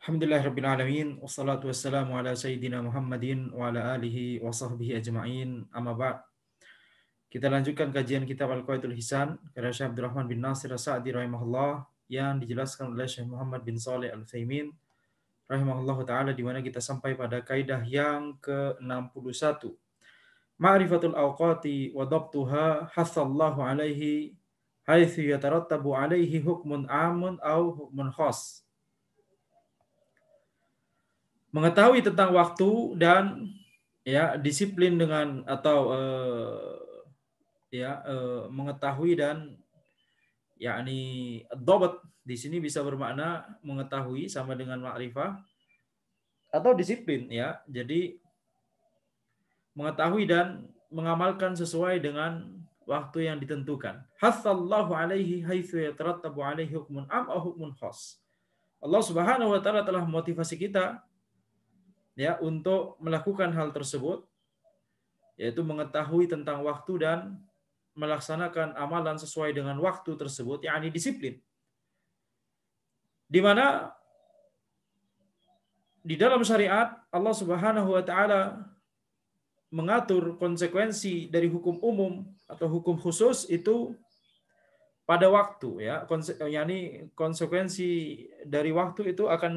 Alhamdulillahirabbil alamin wassalatu wassalamu ala sayyidina Muhammadin wa ala alihi wa sahbihi ajma'in. Amma ba'd. Kita lanjutkan kajian kitab Al-Qawaidul Hisan karya Syekh Abdurrahman bin Nasir As-Sa'di rahimahullah yang dijelaskan oleh Syekh Muhammad bin Shalih Al-Utsaimin rahimahullah taala, di mana kita sampai pada kaidah yang ke-61. Ma'rifatul awqati wa dhabtuha hasallahu alaihi haitsu yatarattabu alaihi hukmun amun au hukmun khas. Mengetahui tentang waktu dan disiplin dengan atau mengetahui dan yakni dhabt di sini bisa bermakna mengetahui sama dengan ma'rifah atau disiplin ya. Jadi mengetahui dan mengamalkan sesuai dengan waktu yang ditentukan. Hasallahu alaihi haitsu yatarattabu alaihi hukmun am au hukmun khas. Allah Subhanahu wa taala telah memotivasi kita ya untuk melakukan hal tersebut, yaitu mengetahui tentang waktu dan melaksanakan amalan sesuai dengan waktu tersebut, yakni disiplin. Di mana di dalam syariat Allah Subhanahu wa taala mengatur konsekuensi dari hukum umum atau hukum khusus itu pada waktu ya. yakni konsekuensi dari waktu itu akan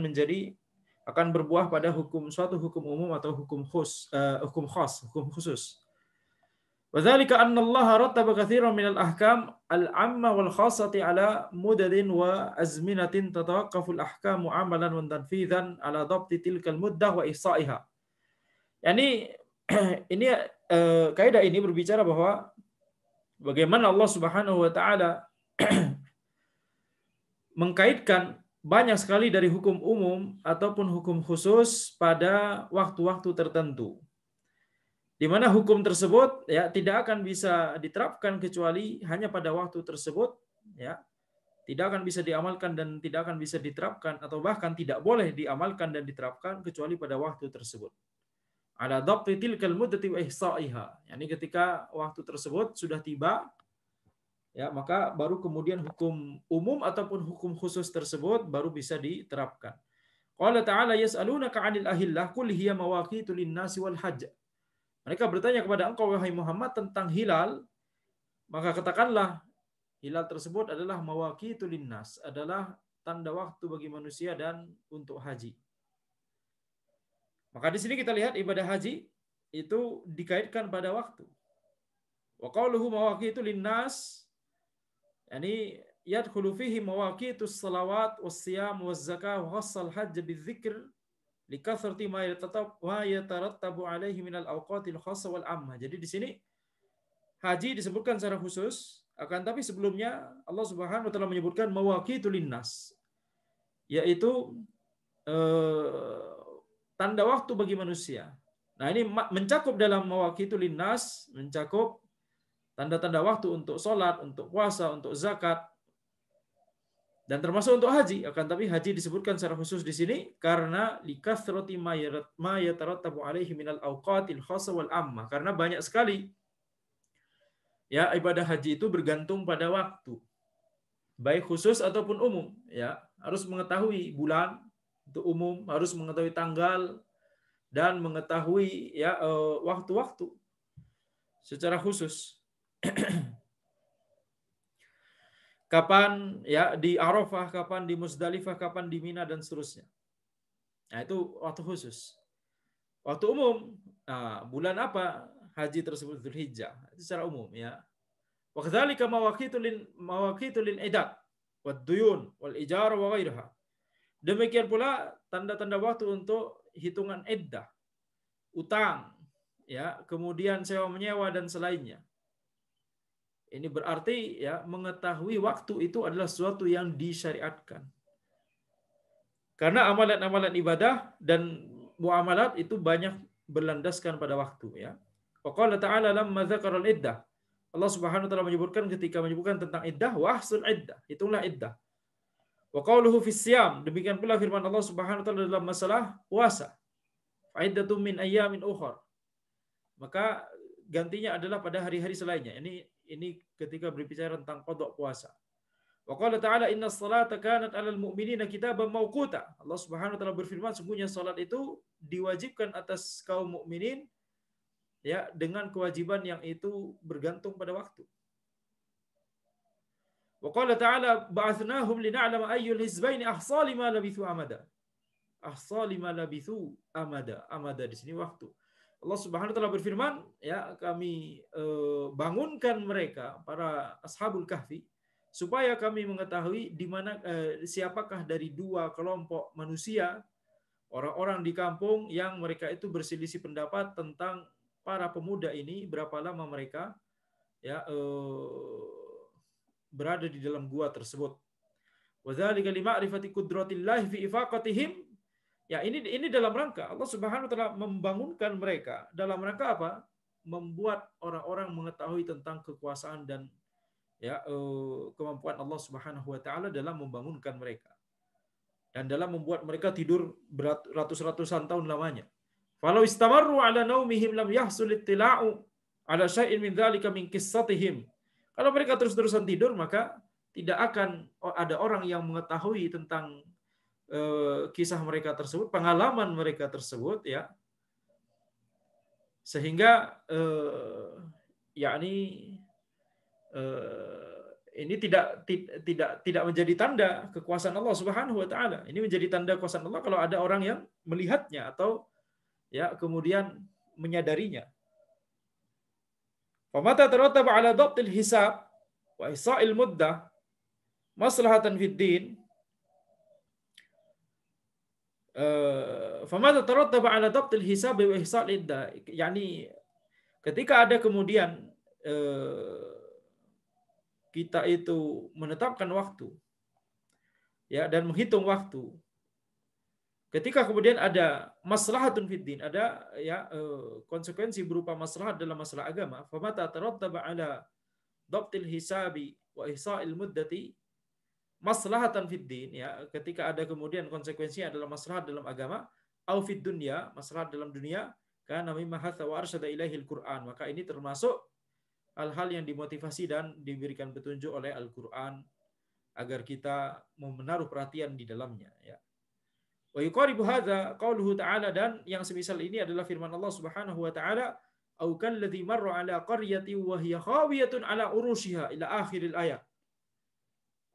berbuah pada suatu hukum umum atau hukum khas, hukum khusus. Wadzalika anna Allah rattaba katsiran minal ahkam al-'amma wal khassati ala mudadin wa azminatin tatawaqqafu al-ahkamu 'amalan wa tanfidhan ala dhabti tilkal muddah wa ihsa'iha. Yani ini kaidah ini berbicara bahwa bagaimana Allah Subhanahu wa taala mengkaitkan banyak sekali dari hukum umum ataupun hukum khusus pada waktu-waktu tertentu, di mana hukum tersebut ya tidak akan bisa diterapkan kecuali hanya pada waktu tersebut ya, tidak akan bisa diamalkan dan tidak akan bisa diterapkan atau bahkan tidak boleh diamalkan dan diterapkan kecuali pada waktu tersebut. Ala dhabti tilkal muddati wa ihsa'iha, yakni ketika waktu tersebut sudah tiba ya, maka baru kemudian hukum umum ataupun hukum khusus tersebut baru bisa diterapkan. Qala ta'ala yas'alunaka 'anil ahillah qul hiya mawaqitu lin-nasi wal hajj. Mereka bertanya kepada engkau wahai Muhammad tentang hilal, maka katakanlah hilal tersebut adalah mawaqitu lin-nas, adalah tanda waktu bagi manusia dan untuk haji. Maka di sini kita lihat ibadah haji itu dikaitkan pada waktu. Wa qauluhu mawaqitu lin-nas, yani yadkhulu fihi mawaqitus salawat was-siyam waz-zakah wa khassal hajj bidzikr likathrati ma yatarattabu alaihi minal awqatil khassa wal 'ammah. Jadi di sini haji disebutkan secara khusus, akan tapi sebelumnya Allah Subhanahu wa taala menyebutkan mawaqitul linnas, yaitu tanda waktu bagi manusia. Nah, ini mencakup dalam mawaqitul linnas, mencakup tanda-tanda waktu untuk sholat, untuk puasa, untuk zakat, dan termasuk untuk haji. Akan tapi haji disebutkan secara khusus di sini karena likathrati ma yatarattabu alaihi minal awqatil khassa wal 'ammah, karena banyak sekali ya ibadah haji itu bergantung pada waktu, baik khusus ataupun umum ya. Harus mengetahui bulan itu umum, harus mengetahui tanggal dan mengetahui ya waktu-waktu secara khusus. Kapan ya di Arafah, kapan di Muzdalifah, kapan di Mina dan seterusnya. Nah, itu waktu khusus. Waktu umum, nah, bulan apa haji tersebut? Dzulhijjah. Itu secara umum ya. Wa kadzalika mawaqitul lil idat wad duyun wal ijarah wa ghairiha. Demikian pula tanda-tanda waktu untuk hitungan iddah, utang, ya, kemudian sewa menyewa dan selainnya. Ini berarti ya mengetahui waktu itu adalah sesuatu yang disyariatkan. Karena amalan-amalan ibadah dan muamalat itu banyak berlandaskan pada waktu ya. Wa qala ta'ala lamma dzakara al-iddah. Allah Subhanahu wa taala menyebutkan ketika menyebutkan tentang iddah, wa ahsul iddah, hitunglah iddah. Wa qauluhu fis siyam, demikian pula firman Allah Subhanahu wa taala dalam masalah puasa. Fa'iddatum min ayyamin ukhra. Maka gantinya adalah pada hari-hari selainnya. Ini ketika berbicara tentang qada puasa. Wa qala ta'ala innas salata kanat 'alal mu'minina kitaban mawquta. Allah Subhanahu wa taala berfirman sungguhnya salat itu diwajibkan atas kaum mukminin ya dengan kewajiban yang itu bergantung pada waktu. Wa qala ta'ala ba'athnahum lina'lama ayyul hizbaini ahsa lima labithu amada. Ahsa lima labithu amada. Amada di sini waktu. Allah Subhanahu wa taala berfirman, ya kami bangunkan mereka para ashabul kahfi supaya kami mengetahui di mana siapakah dari dua kelompok manusia orang-orang di kampung yang mereka itu berselisih pendapat tentang para pemuda ini berapa lama mereka ya berada di dalam gua tersebut. Wa dzalika lima'rifati qudratillahi fi ifaqatihim. Ya ini dalam rangka Allah Subhanahu wa taala membangunkan mereka dalam rangka apa? Membuat orang-orang mengetahui tentang kekuasaan dan ya kemampuan Allah Subhanahu wa taala dalam membangunkan mereka dan dalam membuat mereka tidur ratus-ratusan tahun lamanya. Falau istamarru ala naumihim lam yahsul ittila'u ala syai'in min dzalika min qissatihim. Kalau mereka terus-terusan tidur maka tidak akan ada orang yang mengetahui tentang kisah mereka tersebut, pengalaman mereka tersebut ya. Sehingga yakni ini tidak menjadi tanda kekuasaan Allah Subhanahu wa taala. Ini menjadi tanda kekuasaan Allah kalau ada orang yang melihatnya atau ya kemudian menyadarinya. Fa mata tarattaba ala dhabtil hisab wa isa'il muddah maslahatan fid din. Fa mata tarattaba ala dhabtil hisab wa ihsa'il iddah. Yani ketika ada kemudian kita itu menetapkan waktu ya dan menghitung waktu. Ketika kemudian ada maslahatun fid din, ada ya konsekuensi berupa maslahat dalam masalah agama, famata tarattaba ala dhabtil hisabi wa ihsa'il muddati maslahatan fid din, ya ketika ada kemudian konsekuensinya adalah maslahat dalam agama, au fid dunya, maslahat dalam dunia, kana mimma hatha wa arsyada ilaihi al-Qur'an, maka ini termasuk hal-hal yang dimotivasi dan diberikan petunjuk oleh Al-Qur'an agar kita menaruh perhatian di dalamnya ya. Wa yuqaribu hadza qauluhu ta'ala, dan yang semisal ini adalah firman Allah Subhanahu wa ta'ala, au kalladzi marra ala qaryatin wa hiya khawiyatun ala urushiha ila akhiril ayat.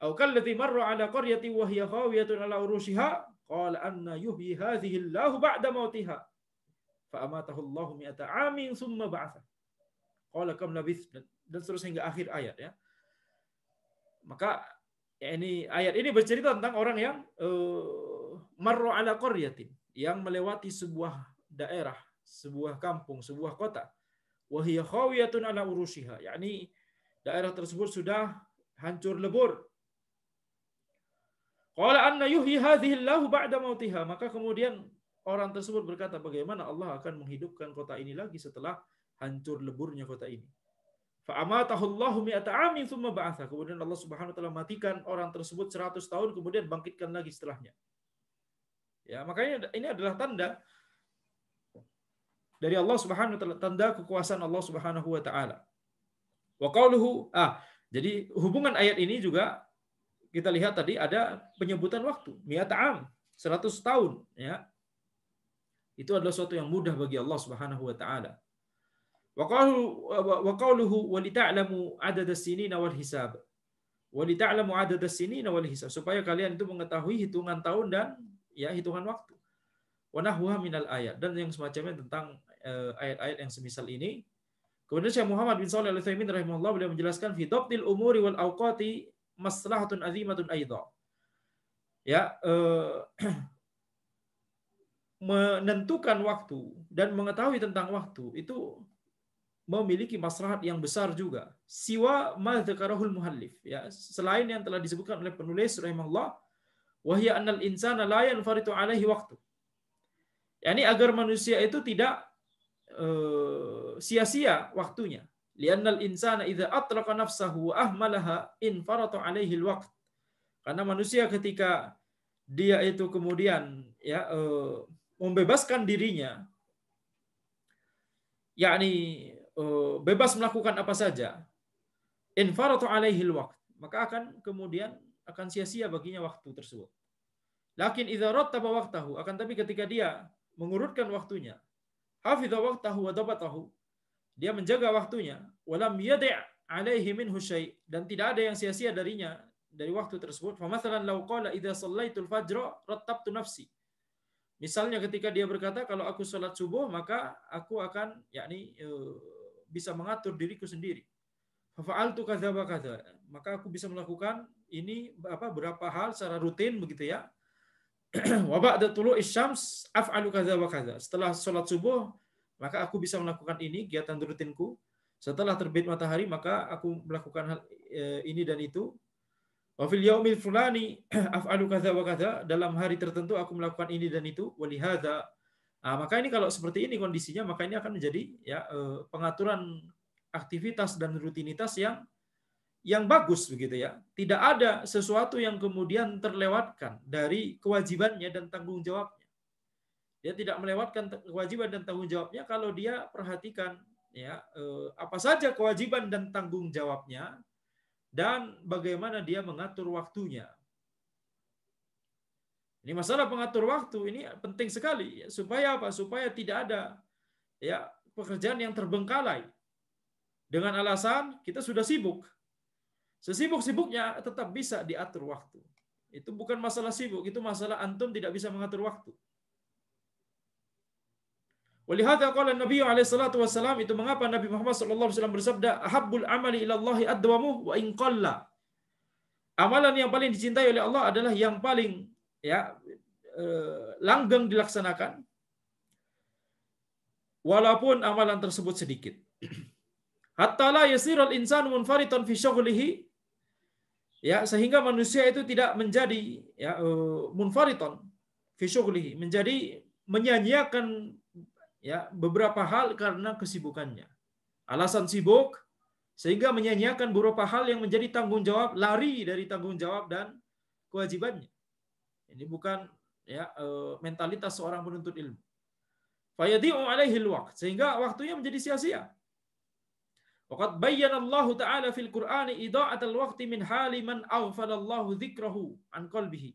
Au kalladzi marra ala qaryatin wa hiya khawiyatun ala urushiha qala anna yuhyi hadhihi Allahu ba'da mautiha fa amatahu Allahu mi'ata 'amin tsumma ba'atha. Qala kam labith, dan seterusnya hingga akhir ayat ya. Maka ya, ini ayat ini bercerita tentang orang yang marra ala qaryatin, yang melewati sebuah daerah, sebuah kampung, sebuah kota. Wa hiya khawiyatun ala urushiha, yakni daerah tersebut sudah hancur lebur. Qala anna yuhyi hadhihi Allahu ba'da mautiha, maka kemudian orang tersebut berkata, bagaimana Allah akan menghidupkan kota ini lagi setelah hancur leburnya kota ini. Fa amatahu Allahu mi'ata 'amin tsumma ba'atha, kemudian Allah Subhanahu wa taala matikan orang tersebut 100 tahun kemudian bangkitkan lagi setelahnya. Ya, makanya ini adalah tanda dari Allah Subhanahu wa taala, tanda kekuasaan Allah Subhanahu wa taala. Wa qauluhu, jadi hubungan ayat ini juga kita lihat tadi ada penyebutan waktu, mi'ata 'am, 100 tahun ya. Itu adalah sesuatu yang mudah bagi Allah Subhanahu wa taala. Wa qauluhu wa lita'lamu 'adada as-sinina wal hisab. Wa lita'lamu 'adada as-sinina wal hisab, supaya kalian itu mengetahui hitungan tahun dan ya hitungan waktu. Wa nahwa minal ayat, dan yang semacamnya tentang ayat-ayat yang semisal ini. Kemudian Syekh Muhammad bin Shalih Al-Utsaimin rahimahullah beliau menjelaskan fi dhabtil umuri wal awqati maslahatun azimatun aidha. Ya, menentukan waktu dan mengetahui tentang waktu itu memiliki maslahat yang besar juga. Siwa ma dzakarahul muhallif, ya, selain yang telah disebutkan oleh penulis rahimahullah, wa hiya annal insana la yanfaritu alaihi waqtu. Yani agar manusia itu tidak sia-sia waktunya. Li'annal insana idza atlaqa nafsahu wa ahmalaha infarata alaihi alwaqt. Karena manusia ketika dia itu kemudian ya membebaskan dirinya, yakni bebas melakukan apa saja, infaratu alaihi alwaqt, maka akan kemudian akan sia-sia baginya waktu tersebut. Lakin idza rattaba waqtahu, akan tapi ketika dia mengurutkan waktunya, hafidha waqtahu wa dabatahu, dia menjaga waktunya, walam yadi' alaihi minhu syai', dan tidak ada yang sia-sia darinya dari waktu tersebut. Fa mathalan law qala idza shallaitul fajra rattabtu nafsi. Misalnya ketika dia berkata, kalau aku sholat subuh maka aku akan bisa mengatur diriku sendiri. Fa'altu kadza wa kadza. Maka aku bisa melakukan ini berapa hal secara rutin begitu ya. Wa ba'da tulu'is syams af'alu kadza wa kadza. Setelah sholat subuh maka aku bisa melakukan ini kegiatan rutinku. Setelah terbit matahari maka aku melakukan hal ini dan itu. Wa fil yaumil fulani af'alu kadza wa kadza, dalam hari tertentu aku melakukan ini dan itu, walihadza. Maka ini kalau seperti ini kondisinya, maka ini akan menjadi pengaturan aktivitas dan rutinitas yang bagus begitu ya. Tidak ada sesuatu yang kemudian terlewatkan dari kewajibannya dan tanggung jawabnya. Dia tidak melewatkan kewajiban dan tanggung jawabnya kalau dia perhatikan ya apa saja kewajiban dan tanggung jawabnya, dan bagaimana dia mengatur waktunya. Ini masalah pengatur waktu ini penting sekali supaya apa? Supaya tidak ada ya pekerjaan yang terbengkalai dengan alasan kita sudah sibuk. Sesibuk-sibuknya tetap bisa diatur waktu. Itu bukan masalah sibuk, itu masalah antum tidak bisa mengatur waktu. Walihada qala Nabi alaihi salatu wasallam, itu mengapa Nabi Muhammad sallallahu alaihi wasallam bersabda, ahabbul amali ila Allah adwamu wa in qalla. Amalan yang paling dicintai oleh Allah adalah yang paling langgeng dilaksanakan walaupun amalan tersebut sedikit. Hatta la yasirul insanu munfaritan fi syughlihi, ya, sehingga manusia itu tidak menjadi munfaritan fi syughlihi, menjadi menyanyiakan beberapa hal karena kesibukannya. Alasan sibuk sehingga menyanyiakan beberapa hal yang menjadi tanggung jawab, lari dari tanggung jawab dan kewajibannya. Ini bukan mentalitas seorang penuntut ilmu. Fayadi'u alaihi alwaqt, sehingga waktunya menjadi sia-sia. Waqad bayyana Allah Ta'ala fil Qur'ani ida'atal waqti min hali man aghfalallahu dzikrahu an qalbihi.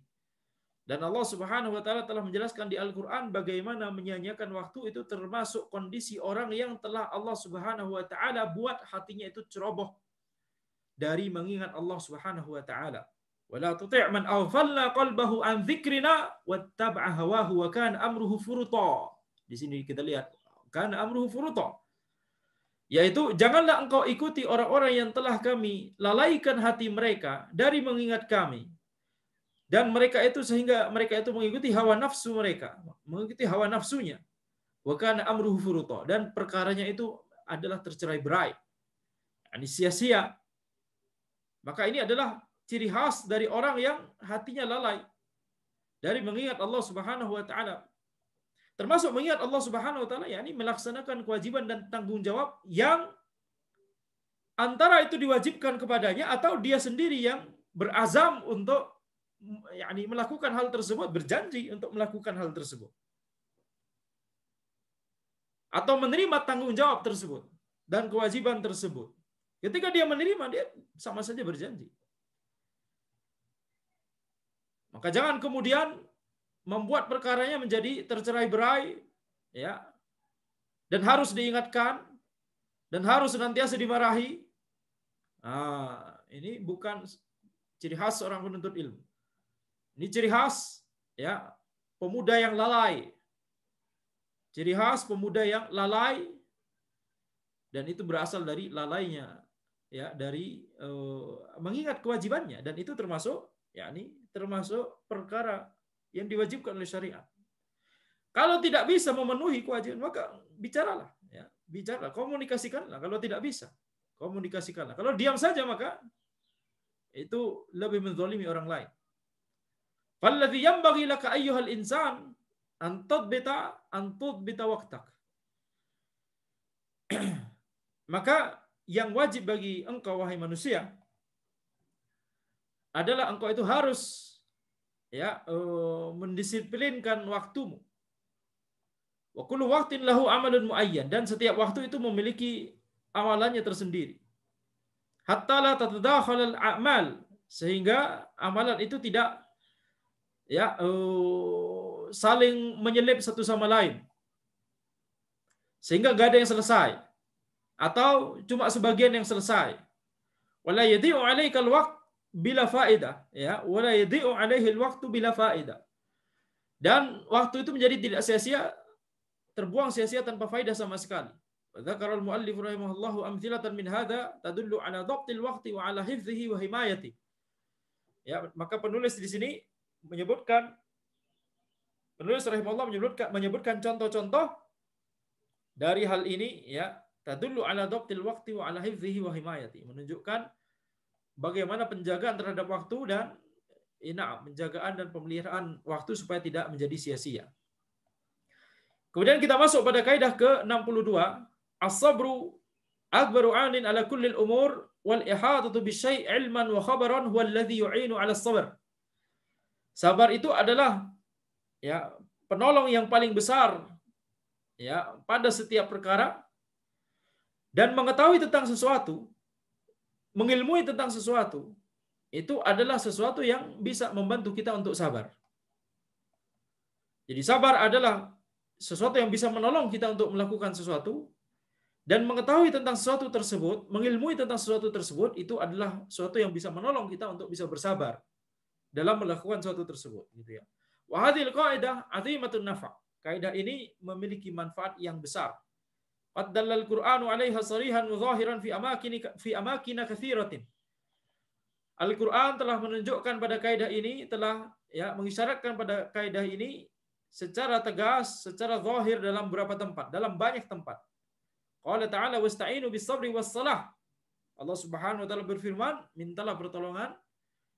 Dan Allah Subhanahu wa taala telah menjelaskan di Al-Qur'an bagaimana menyanyiakan waktu itu termasuk kondisi orang yang telah Allah Subhanahu wa taala buat hatinya itu ceroboh dari mengingat Allah Subhanahu wa taala. Wala tuti' man aghfalna qalbahu an dzikrina wattaba'a hawahu wa kana amruhu furuta. Di sini kita lihat kana amruhu furuta. Yaitu janganlah engkau ikuti orang-orang yang telah kami lalaikan hati mereka dari mengingat kami. Dan mereka itu sehingga mereka itu mengikuti hawa nafsu mereka, mengikuti hawa nafsunya. Wa kana amruhu furuta, dan perkaranya itu adalah tercerai-berai. Ini sia-sia. Maka ini adalah ciri khas dari orang yang hatinya lalai dari mengingat Allah Subhanahu wa taala. Termasuk mengingat Allah Subhanahu wa taala yakni melaksanakan kewajiban dan tanggung jawab yang antara itu diwajibkan kepadanya atau dia sendiri yang berazam untuk melakukan hal tersebut, berjanji untuk melakukan hal tersebut, atau menerima tanggung jawab tersebut dan kewajiban tersebut. Ketika dia menerima, dia sama saja berjanji. Maka jangan kemudian membuat perkaranya menjadi tercerai-berai, ya, dan harus diingatkan dan harus senantiasa dimarahi. Ini bukan ciri khas seorang penuntut ilmu. Ini ciri khas pemuda yang lalai. Ciri khas pemuda yang lalai, dan itu berasal dari lalainya dari mengingat kewajibannya, dan itu termasuk termasuk perkara yang diwajibkan oleh syariat. Kalau tidak bisa memenuhi kewajiban, maka bicaralah, bicara, komunikasikanlah. Kalau tidak bisa, komunikasikanlah. Kalau diam saja, maka itu lebih menzalimi orang lain. Falladhi yanbaghi laka ayyuhal insan an tudbita waqtak. Maka yang wajib bagi engkau wahai manusia adalah engkau itu harus mendisiplinkan waktumu. Wa kullu waqtin lahu amalun muayyan, dan setiap waktu itu memiliki amalannya tersendiri. hatta la tatadakhalal a'mal, sehingga amalan itu tidak ya saling menyelip satu sama lain, sehingga gak ada yang selesai atau cuma sebagian yang selesai. Wala yadhi'u 'alaika al-waqt bila faedah, ya, wala yadhi'u 'alaihi al-waqtu bila faedah. Dan waktu itu menjadi tidak sia-sia, terbuang sia-sia tanpa faedah sama sekali. Dzakara al-muallif rahimahullahu amthilatan min hadza tadullu 'ala dhabtil waqti wa 'ala hifdhihi wa himayati. Ya, maka penulis di sini menyebutkan, penulis rahimahullah menyebutkan contoh-contoh dari hal ini, ya, tadullu 'ala dhabtil waqti wa 'ala hifdhihi wa himayati, menunjukkan bagaimana penjagaan terhadap waktu dan penjagaan dan pemeliharaan waktu supaya tidak menjadi sia-sia. Kemudian kita masuk pada kaidah ke-62, as-sabru akbaru 'anin 'ala kulli al-umur wal ihadatu bisyai' 'ilman wa khabaran huwa alladhi yu'inu 'ala as-sabr. Sabar itu adalah, ya, penolong yang paling besar, ya, pada setiap perkara, dan mengetahui tentang sesuatu, mengilmui tentang sesuatu, itu adalah sesuatu yang bisa membantu kita untuk sabar. Jadi sabar adalah sesuatu yang bisa menolong kita untuk melakukan sesuatu, dan mengetahui tentang sesuatu tersebut, mengilmui tentang sesuatu tersebut, itu adalah sesuatu yang bisa menolong kita untuk bisa bersabar dalam melakukan sesuatu tersebut, gitu ya. Wa hadhil qaidah 'azimatun nafa'. Kaidah ini memiliki manfaat yang besar. Qad dallal Qur'anu 'alaiha sharihan wa zahiran fi amakin katsiratin. Al-Qur'an telah menunjukkan pada kaidah ini, telah, ya, mengisyaratkan pada kaidah ini secara tegas, secara zahir dalam beberapa tempat, dalam banyak tempat. Qala ta'ala wasta'inu bis-sabri was-salah. Allah Subhanahu wa taala berfirman, mintalah pertolongan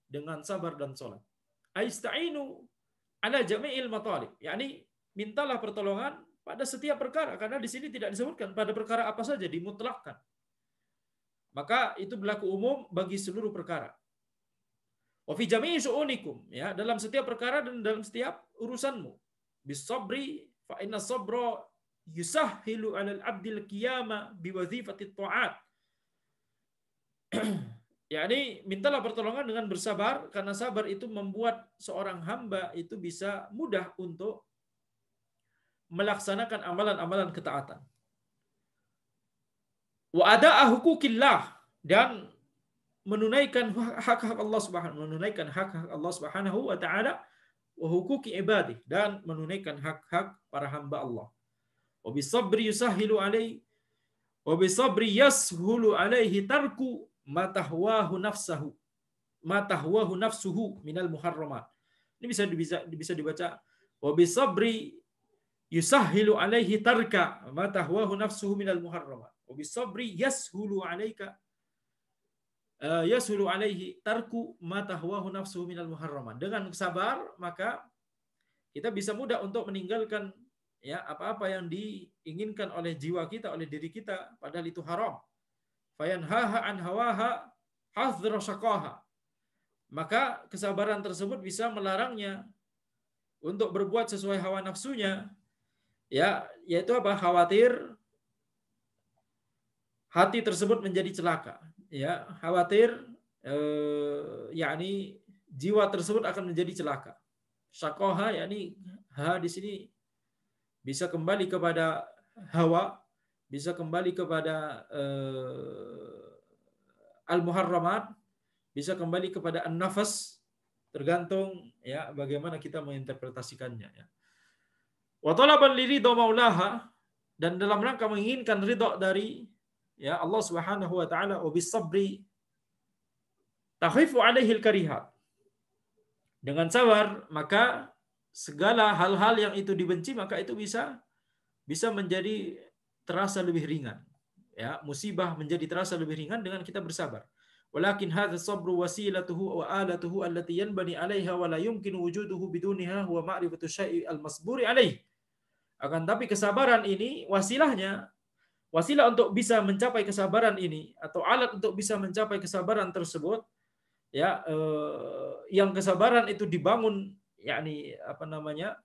dengan sabar dan salat. Aista'inu ala jami'il matalib, yakni mintalah pertolongan pada setiap perkara, karena di sini tidak disebutkan pada perkara apa saja, dimutlakkan. Maka itu berlaku umum bagi seluruh perkara. Wa fi jami'i syu'unikum, ya, dalam setiap perkara dan dalam setiap urusanmu. Bis-sabri fa inna sabra yusahhilu 'alal 'abdil qiyama biwazifatit ta'at. yakni mintalah pertolongan dengan bersabar, karena sabar itu membuat seorang hamba itu bisa mudah untuk melaksanakan amalan-amalan ketaatan. Wa ada'a hukukillah, dan menunaikan hak-hak Allah Subhanahu wa taala, wa hukuki ibadih, dan menunaikan hak-hak para hamba Allah. Wa bisabri yusahhilu alaihi wa bisabri yashulu alaihi tarku ma tahwahu nafsuhu minal muharramat. Ini bisa dibaca wa bisabri yusahhilu alaihi tarka ma tahwahu nafsuhu minal muharramat. Wa bisabri yashulu alaihi tarku ma tahwahu nafsuhu minal muharramat. Dengan sabar maka kita bisa mudah untuk meninggalkan, ya, apa-apa yang diinginkan oleh jiwa kita, oleh diri kita, padahal itu haram. Fayanhaha an hawaha hadhra syaqaha. Maka kesabaran tersebut bisa melarangnya untuk berbuat sesuai hawa nafsunya, ya, yaitu apa? Khawatir hati tersebut menjadi celaka, ya, khawatir yakni jiwa tersebut akan menjadi celaka. Syaqaha, yakni ha di sini bisa kembali kepada hawa, bisa kembali kepada al-muharramat, bisa kembali kepada an-nafas, tergantung, ya, bagaimana kita menginterpretasikannya, ya. Wa talaban liridha maulaha, dan dalam rangka menginginkan ridha dari, ya, Allah Subhanahu wa taala, wa bis-sabri takhifu alaihi al-karihat. Dengan sabar maka segala hal-hal yang itu dibenci maka itu bisa menjadi terasa lebih ringan, ya, musibah menjadi terasa lebih ringan dengan kita bersabar. Walakin hadza sabru wasilatuhu wa alatuhu allati yanbani 'alaiha wa la yumkinu wujuduhu bidunha huwa ma'rifatu syai'i al-masburi 'alaihi. Akan tapi kesabaran ini wasilahnya, wasilah untuk bisa mencapai kesabaran ini, atau alat untuk bisa mencapai kesabaran tersebut, ya, yang kesabaran itu dibangun, yakni apa namanya,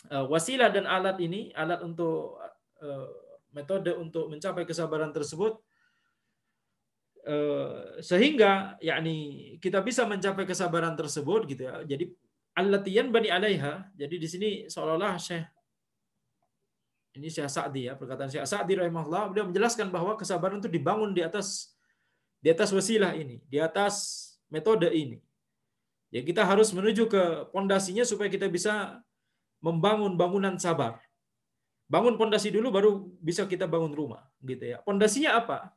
wasilah dan alat ini, alat untuk metode untuk mencapai kesabaran tersebut Sehingga yakni kita bisa mencapai kesabaran tersebut gitu ya. Jadi allatiyan bani alaiha. Jadi di sini seolah-olah Syekh Sa'di ya, perkataan Syekh Sa'di rahimahullah, beliau menjelaskan bahwa kesabaran itu dibangun di atas wasilah ini, di atas metode ini. Ya kita harus menuju ke pondasinya supaya kita bisa membangun bangunan sabar. Bangun pondasi dulu baru bisa kita bangun rumah, gitu ya. Pondasinya apa?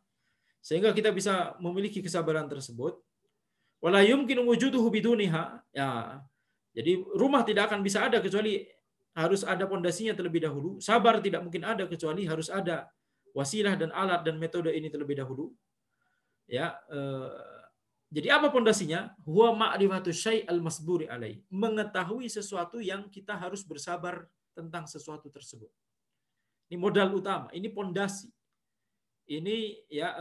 Sehingga kita bisa memiliki kesabaran tersebut. Wala yumkinu wujuduhu biduniha. Ya. Jadi rumah tidak akan bisa ada kecuali harus ada pondasinya terlebih dahulu. Sabar tidak mungkin ada kecuali harus ada wasilah dan alat dan metode ini terlebih dahulu. Ya, jadi apa pondasinya? Huwa ma'rifatu syai' al-masburi alaih. Mengetahui sesuatu yang kita harus bersabar tentang sesuatu tersebut. Ini modal utama, ini pondasi. Ini ya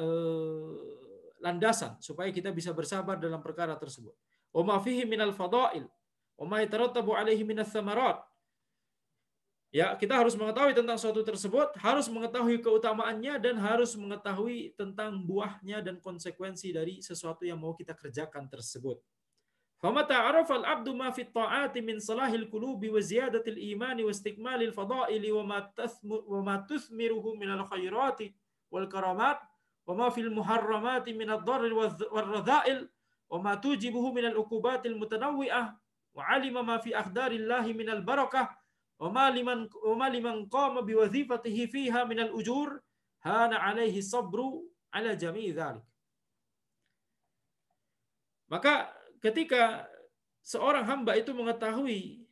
landasan supaya kita bisa bersabar dalam perkara tersebut. Wa ma fihi minal fadail, wa ma yatarattabu alaihi minas tsamarat. Ya, kita harus mengetahui tentang suatu tersebut, harus mengetahui keutamaannya dan harus mengetahui tentang buahnya dan konsekuensi dari sesuatu yang mau kita kerjakan tersebut. Famata arafa al-'abdu ma fi at-ta'ati min salahil qulubi wa ziyadatil imani wa istikmalil fadaili wa ma tuthmiruhu min al-khairati wal karamat wa ma fil muharramati min ad-darri wal radha'il wa ma tujibuhu min al-uqubatil mutanawwi'ah wa 'alima ma fi aqdarillahi min al-barakah wa ma liman qama bi wazifatihi fiha min al-ujur hana 'alaihi sabru 'ala jami'i dzalik. Maka ketika seorang hamba itu mengetahui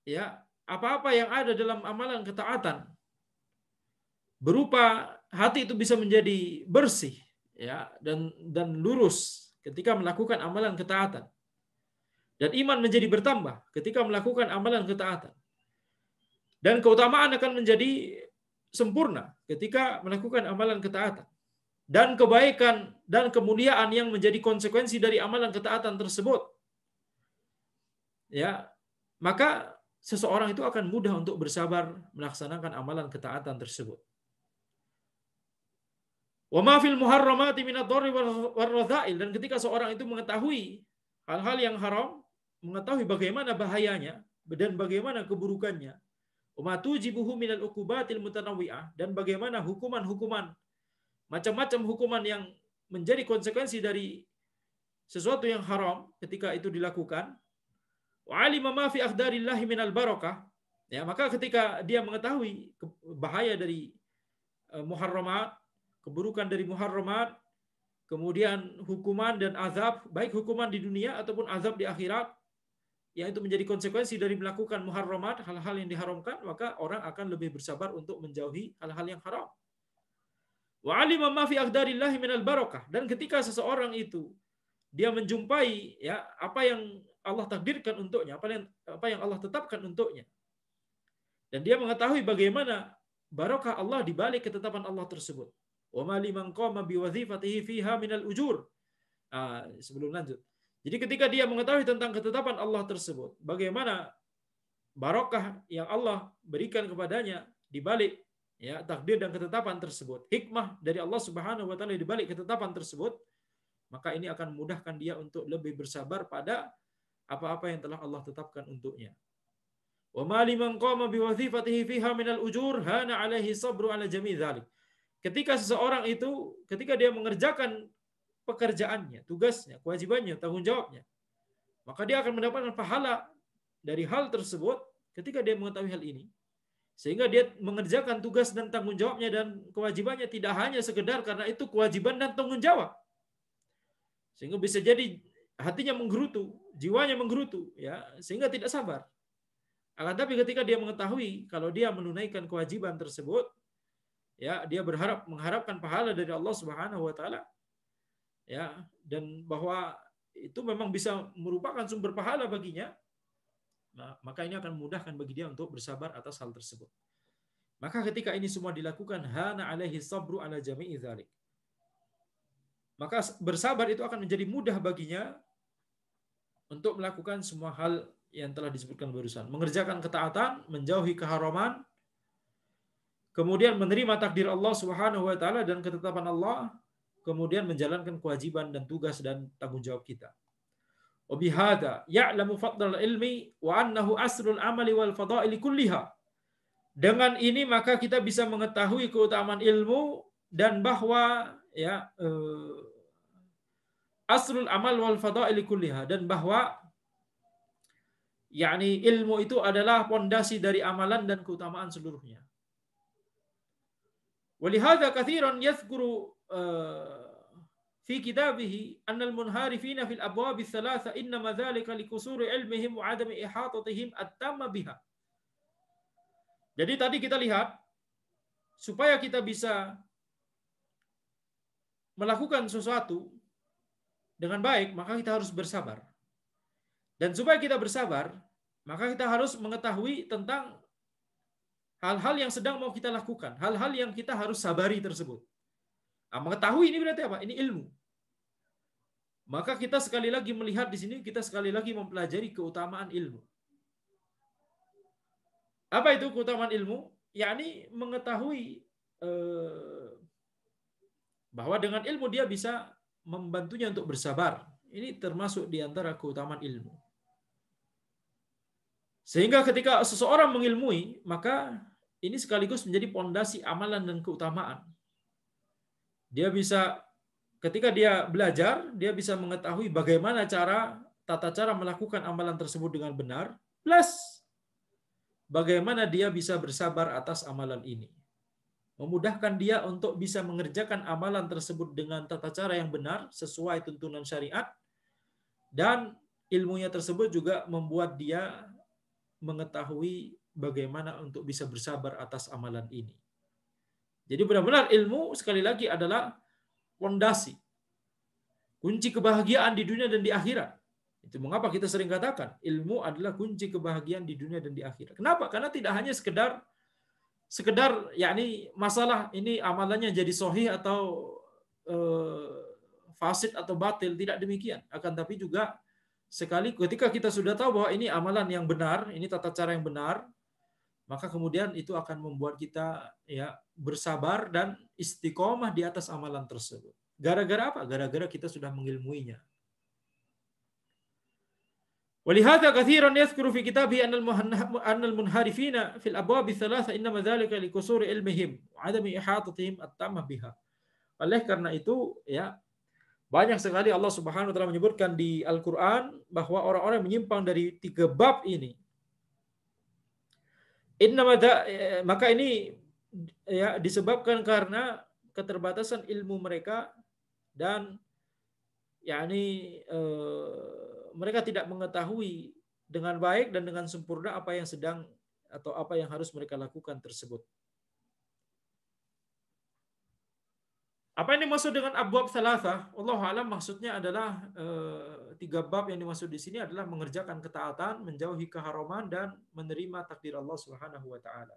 ya apa-apa yang ada dalam amalan ketaatan berupa hati itu bisa menjadi bersih ya dan lurus ketika melakukan amalan ketaatan dan iman menjadi bertambah ketika melakukan amalan ketaatan dan keutamaan akan menjadi sempurna ketika melakukan amalan ketaatan. Dan kebaikan dan kemuliaan yang menjadi konsekuensi dari amalan ketaatan tersebut, ya maka seseorang itu akan mudah untuk bersabar melaksanakan amalan ketaatan tersebut. Wa ma fil muharramati min ad-dharri war radha'il, dan ketika seorang itu mengetahui hal-hal yang haram, mengetahui bagaimana bahayanya dan bagaimana keburukannya, wa ma tujibuhu min al-uqubatil mutanawwi'ah, dan bagaimana hukuman-hukuman macam-macam hukuman yang menjadi konsekuensi dari sesuatu yang haram ketika itu dilakukan. Wa alima ma fi aqdarillahi minal barakah. Ya, maka ketika dia mengetahui bahaya dari muharramat, keburukan dari muharramat, kemudian hukuman dan azab, baik hukuman di dunia ataupun azab di akhirat, yang itu menjadi konsekuensi dari melakukan muharramat, hal-hal yang diharamkan, maka orang akan lebih bersabar untuk menjauhi hal-hal yang haram. Wa alima ma fi aqdarillahi minal barakah, dan ketika seseorang itu dia menjumpai ya apa yang Allah takdirkan untuknya, apa yang Allah tetapkan untuknya, dan dia mengetahui bagaimana barakah Allah di balik ketetapan Allah tersebut. Wa ma liman qama bi wazifatihi fiha minal ujur. Sebelum lanjut. Jadi ketika dia mengetahui tentang ketetapan Allah tersebut, bagaimana barakah yang Allah berikan kepadanya di balik ya takdir dan ketetapan tersebut, hikmah dari Allah Subhanahu wa taala di balik ketetapan tersebut, maka ini akan memudahkan dia untuk lebih bersabar pada apa-apa yang telah Allah tetapkan untuknya. Wa ma liman qama bi wazifatihi fiha minal ujur hana 'alaihi sabru 'ala jami' dzalik. Ketika seseorang itu ketika dia mengerjakan pekerjaannya, tugasnya, kewajibannya, tanggung jawabnya, maka dia akan mendapatkan pahala dari hal tersebut ketika dia mengetahui hal ini. Sehingga dia mengerjakan tugas dan tanggung jawabnya dan kewajibannya tidak hanya sekedar karena itu kewajiban dan tanggung jawab. Sehingga bisa jadi hatinya menggerutu, jiwanya menggerutu, ya, sehingga tidak sabar. Akan tapi ketika dia mengetahui kalau dia menunaikan kewajiban tersebut, ya, dia mengharapkan pahala dari Allah Subhanahu wa taala. Ya, dan bahwa itu memang bisa merupakan sumber pahala baginya, maka ini akan memudahkan bagi dia untuk bersabar atas hal tersebut. Maka ketika ini semua dilakukan, hana 'alaihi sabru 'ala jami'i dzalik, maka bersabar itu akan menjadi mudah baginya untuk melakukan semua hal yang telah disebutkan barusan, mengerjakan ketaatan, menjauhi keharaman, kemudian menerima takdir Allah Subhanahu wa taala dan ketetapan Allah, kemudian menjalankan kewajiban dan tugas dan tanggung jawab kita. Wabihada ya'lamu fadlal ilmi wa annahu asrul amali wal fadaili kulliha. Dengan ini maka kita bisa mengetahui keutamaan ilmu dan bahwa ya asrul amal wal fadaili kulliha, dan bahwa yakni ilmu itu adalah pondasi dari amalan dan keutamaan seluruhnya. Walihada katsiran yadhkuru fi kitabihi anna al-munharifina fil abwab ats-tsalatsa inna dzalika likusuri ilmihim wa 'adami ihatatihim at-tamma biha. Jadi tadi kita lihat, supaya kita bisa melakukan sesuatu dengan baik, maka kita harus bersabar. Dan supaya kita bersabar, maka kita harus mengetahui tentang hal-hal yang sedang mau kita lakukan, hal-hal yang kita harus sabari tersebut. Nah, mengetahui ini berarti apa? Ini ilmu. Maka kita sekali lagi melihat di sini, kita sekali lagi mempelajari keutamaan ilmu. Apa itu keutamaan ilmu? Yakni mengetahui bahwa dengan ilmu dia bisa membantunya untuk bersabar. Ini termasuk di antara keutamaan ilmu. Sehingga ketika seseorang mengilmui, maka ini sekaligus menjadi pondasi amalan dan keutamaan. Dia bisa, ketika dia belajar, dia bisa mengetahui bagaimana tata cara melakukan amalan tersebut dengan benar, plus bagaimana dia bisa bersabar atas amalan ini. Memudahkan dia untuk bisa mengerjakan amalan tersebut dengan tata cara yang benar, sesuai tuntunan syariat, dan ilmunya tersebut juga membuat dia mengetahui bagaimana untuk bisa bersabar atas amalan ini. Jadi benar-benar ilmu sekali lagi adalah fondasi, kunci kebahagiaan di dunia dan di akhirat. Itu mengapa kita sering katakan ilmu adalah kunci kebahagiaan di dunia dan di akhirat. Kenapa? Karena tidak hanya sekedar yakni masalah ini amalannya jadi sahih atau fasid atau batil, tidak demikian. Akan tapi juga sekali ketika kita sudah tahu bahwa ini amalan yang benar, ini tata cara yang benar, maka kemudian itu akan membuat kita ya bersabar dan istiqomah di atas amalan tersebut. Gara-gara apa? Gara-gara kita sudah mengilmuinya. ولهذا كثيرا يذكر في كتابه أن المنحرفين في الأبواب الثلاثة إنما ذلك لقصور علمهم وعدم إحاطتهم التامة بها. Oleh karena itu ya banyak sekali Allah Subhanahu wa taala menyebutkan di Al-Qur'an bahwa orang-orang yang menyimpang dari 3 bab ini. Maka ini ya disebabkan karena keterbatasan ilmu mereka dan yakni mereka tidak mengetahui dengan baik dan dengan sempurna apa yang sedang atau apa yang harus mereka lakukan tersebut. Apa yang dimaksud dengan abwab tsalatsa? Wallahu a'lam, maksudnya adalah 3 bab yang dimaksud di sini adalah mengerjakan ketaatan, menjauhi keharaman, dan menerima takdir Allah Subhanahu wa taala.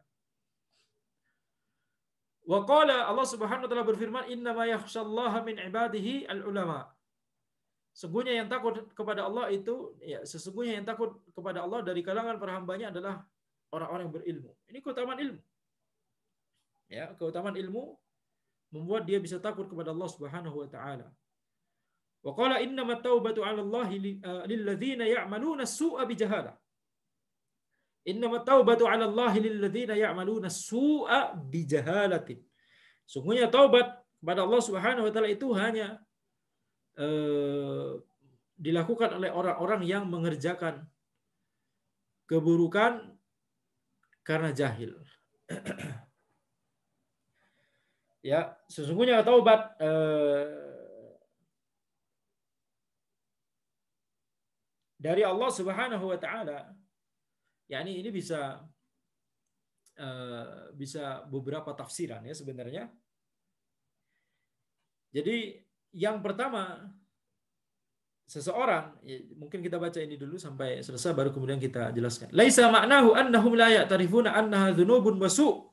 Wa qala, Allah Subhanahu wa taala berfirman, "Innama yakhsyallaha min ibadihi al-ulama." Sesungguhnya yang takut kepada Allah itu, ya sesungguhnya yang takut kepada Allah dari kalangan para hambanya adalah orang-orang yang berilmu. Ini keutamaan ilmu. Ya, keutamaan ilmu membuat dia bisa takut kepada Allah Subhanahu wa taala. Wa qala innamat taubatu 'ala Allah lil ladzina ya'maluna as-su'a bijahalah. Innamat taubatu 'ala Allah lil ladzina ya'maluna as-su'a bijahalatin. Sungguhnya taubat kepada Allah Subhanahu wa taala itu hanya dilakukan oleh orang-orang yang mengerjakan keburukan karena jahil. Ya, sesungguhnya taubat dari Allah Subhanahu wa taala, yakni ini bisa beberapa tafsiran ya sebenarnya. Jadi yang pertama, seseorang, ya, mungkin kita baca ini dulu sampai selesai baru kemudian kita jelaskan. Laisa ma'nahu annahum la ya'tarifuna annaha dzunubun wa su'.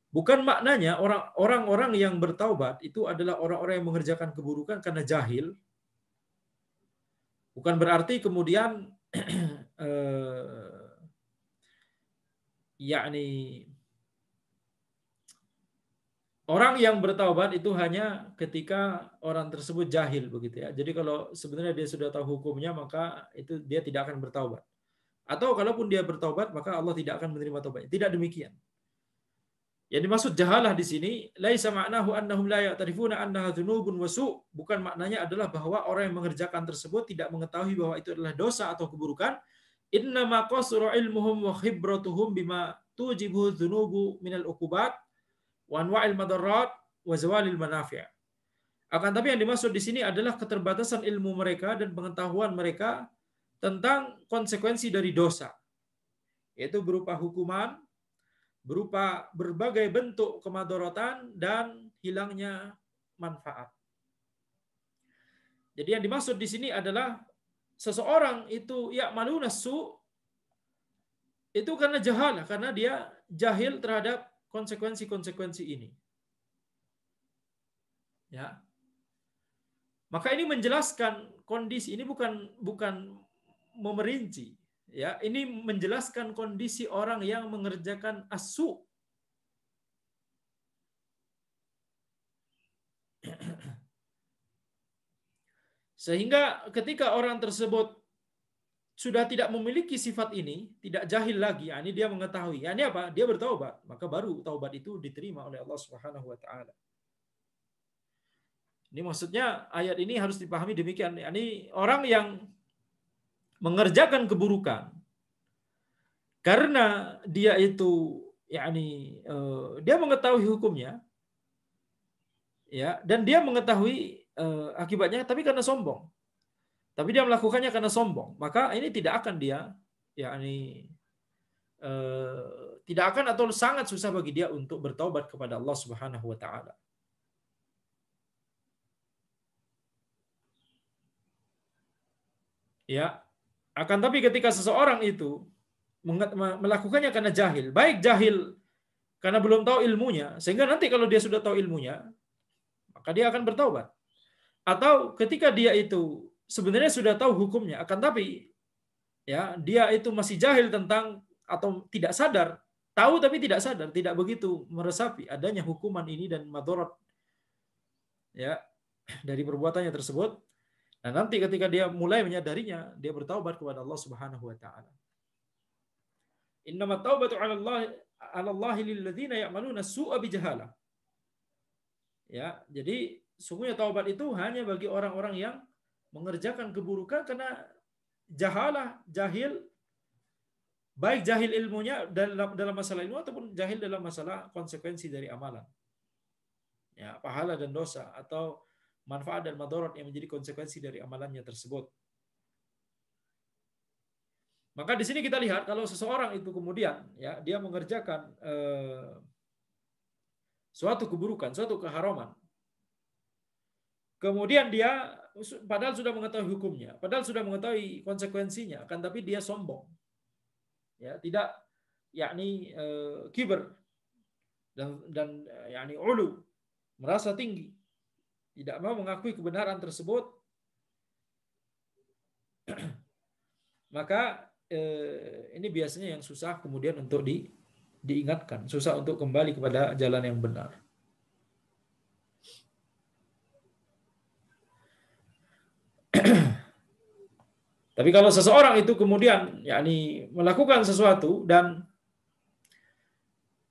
Bukan maknanya orang-orang yang bertaubat itu adalah orang-orang yang mengerjakan keburukan karena jahil. Bukan berarti kemudian yakni Orang yang bertaubat itu hanya ketika orang tersebut jahil begitu ya. Jadi kalau sebenarnya dia sudah tahu hukumnya maka itu dia tidak akan bertaubat. Atau kalaupun dia bertaubat maka Allah tidak akan menerima taubatnya. Tidak demikian. Yang dimaksud jahalah di sini laisa ma'nahu annahum la ya'tarifuna annaha dzunubun wa su'. Bukan maknanya adalah bahwa orang yang mengerjakan tersebut tidak mengetahui bahwa itu adalah dosa atau keburukan. Innama qasara ilmuhum wa khibratuhum bima tujibu dzunubu minal uqubat wa anwa'il madarrat wa zawalil manafi'. Akan tapi yang dimaksud di sini adalah keterbatasan ilmu mereka dan pengetahuan mereka tentang konsekuensi dari dosa, yaitu berupa hukuman, berupa berbagai bentuk kemadharatan dan hilangnya manfaat. Jadi yang dimaksud di sini adalah seseorang itu ya maluna su itu karena jahalah, karena dia jahil terhadap konsekuensi-konsekuensi ini. Ya. Maka ini menjelaskan kondisi ini bukan memerinci, ya. Ini menjelaskan kondisi orang yang mengerjakan asu. Sehingga ketika orang tersebut sudah tidak memiliki sifat ini, tidak jahil lagi, ini dia mengetahui. Ini apa? Dia bertaubat, maka baru taubat itu diterima oleh Allah Subhanahu wa taala. Ini maksudnya ayat ini harus dipahami demikian. Ini orang yang mengerjakan keburukan karena dia itu dia mengetahui hukumnya, ya, dan dia mengetahui akibatnya, tapi karena sombong. Tapi dia melakukannya karena sombong, maka ini tidak akan dia, tidak akan atau sangat susah bagi dia untuk bertaubat kepada Allah Subhanahu wa taala. Ya, akan tapi ketika seseorang itu melakukannya karena jahil, baik jahil karena belum tahu ilmunya, sehingga nanti kalau dia sudah tahu ilmunya, maka dia akan bertaubat. Atau ketika dia itu sebenarnya sudah tahu hukumnya, akan tapi ya dia itu masih jahil tentang atau tidak sadar, tahu tapi tidak sadar, tidak begitu meresapi adanya hukuman ini dan madharat ya dari perbuatannya tersebut. Nah, nanti ketika dia mulai menyadarinya, dia bertaubat kepada Allah Subhanahu wa taala. Innamat taubatu 'ala Allah lil ladzina ya'maluna su'a bijahalah. Ya, jadi sungguhnya taubat itu hanya bagi orang-orang yang mengerjakan keburukan karena jahalah, jahil, baik jahil ilmunya dalam masalah ilmu ataupun jahil dalam masalah konsekuensi dari amalan. Ya, pahala dan dosa atau manfaat dan madarat yang menjadi konsekuensi dari amalannya tersebut. Maka di sini kita lihat kalau seseorang itu kemudian ya dia mengerjakan suatu keburukan, suatu keharaman. Kemudian dia padahal sudah mengetahui hukumnya, padahal sudah mengetahui konsekuensinya, akan tapi dia sombong. Ya, tidak kiber dan ulu, merasa tinggi. Tidak mau mengakui kebenaran tersebut. Maka ini biasanya yang susah kemudian untuk diingatkan, susah untuk kembali kepada jalan yang benar. Tapi kalau seseorang itu kemudian melakukan sesuatu dan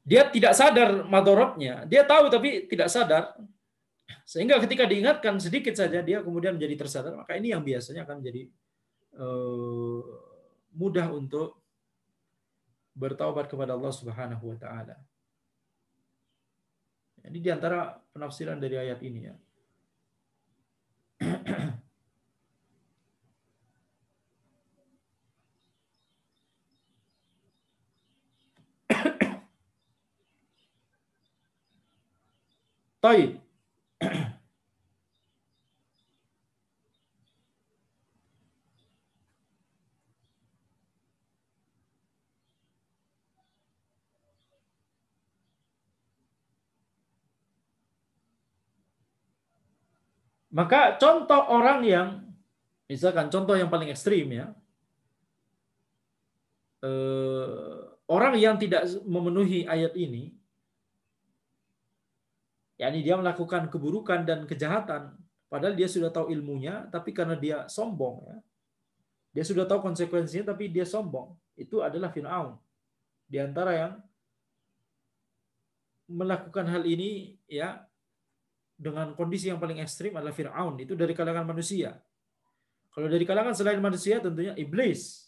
dia tidak sadar madharatnya, dia tahu tapi tidak sadar, sehingga ketika diingatkan sedikit saja dia kemudian menjadi tersadar, maka ini yang biasanya akan menjadi mudah untuk bertaubat kepada Allah Subhanahu wa taala. Ini diantara penafsiran dari ayat ini ya. Taib. Maka contoh orang yang, misalkan contoh yang paling ekstrim ya, orang yang tidak memenuhi ayat ini, yakni dia melakukan keburukan dan kejahatan, padahal dia sudah tahu ilmunya, tapi karena dia sombong, ya, dia sudah tahu konsekuensinya, tapi dia sombong. Itu adalah Fir'aun. Di antara yang melakukan hal ini, ya, dengan kondisi yang paling ekstrim adalah Fir'aun. Itu dari kalangan manusia. Kalau dari kalangan selain manusia, tentunya iblis.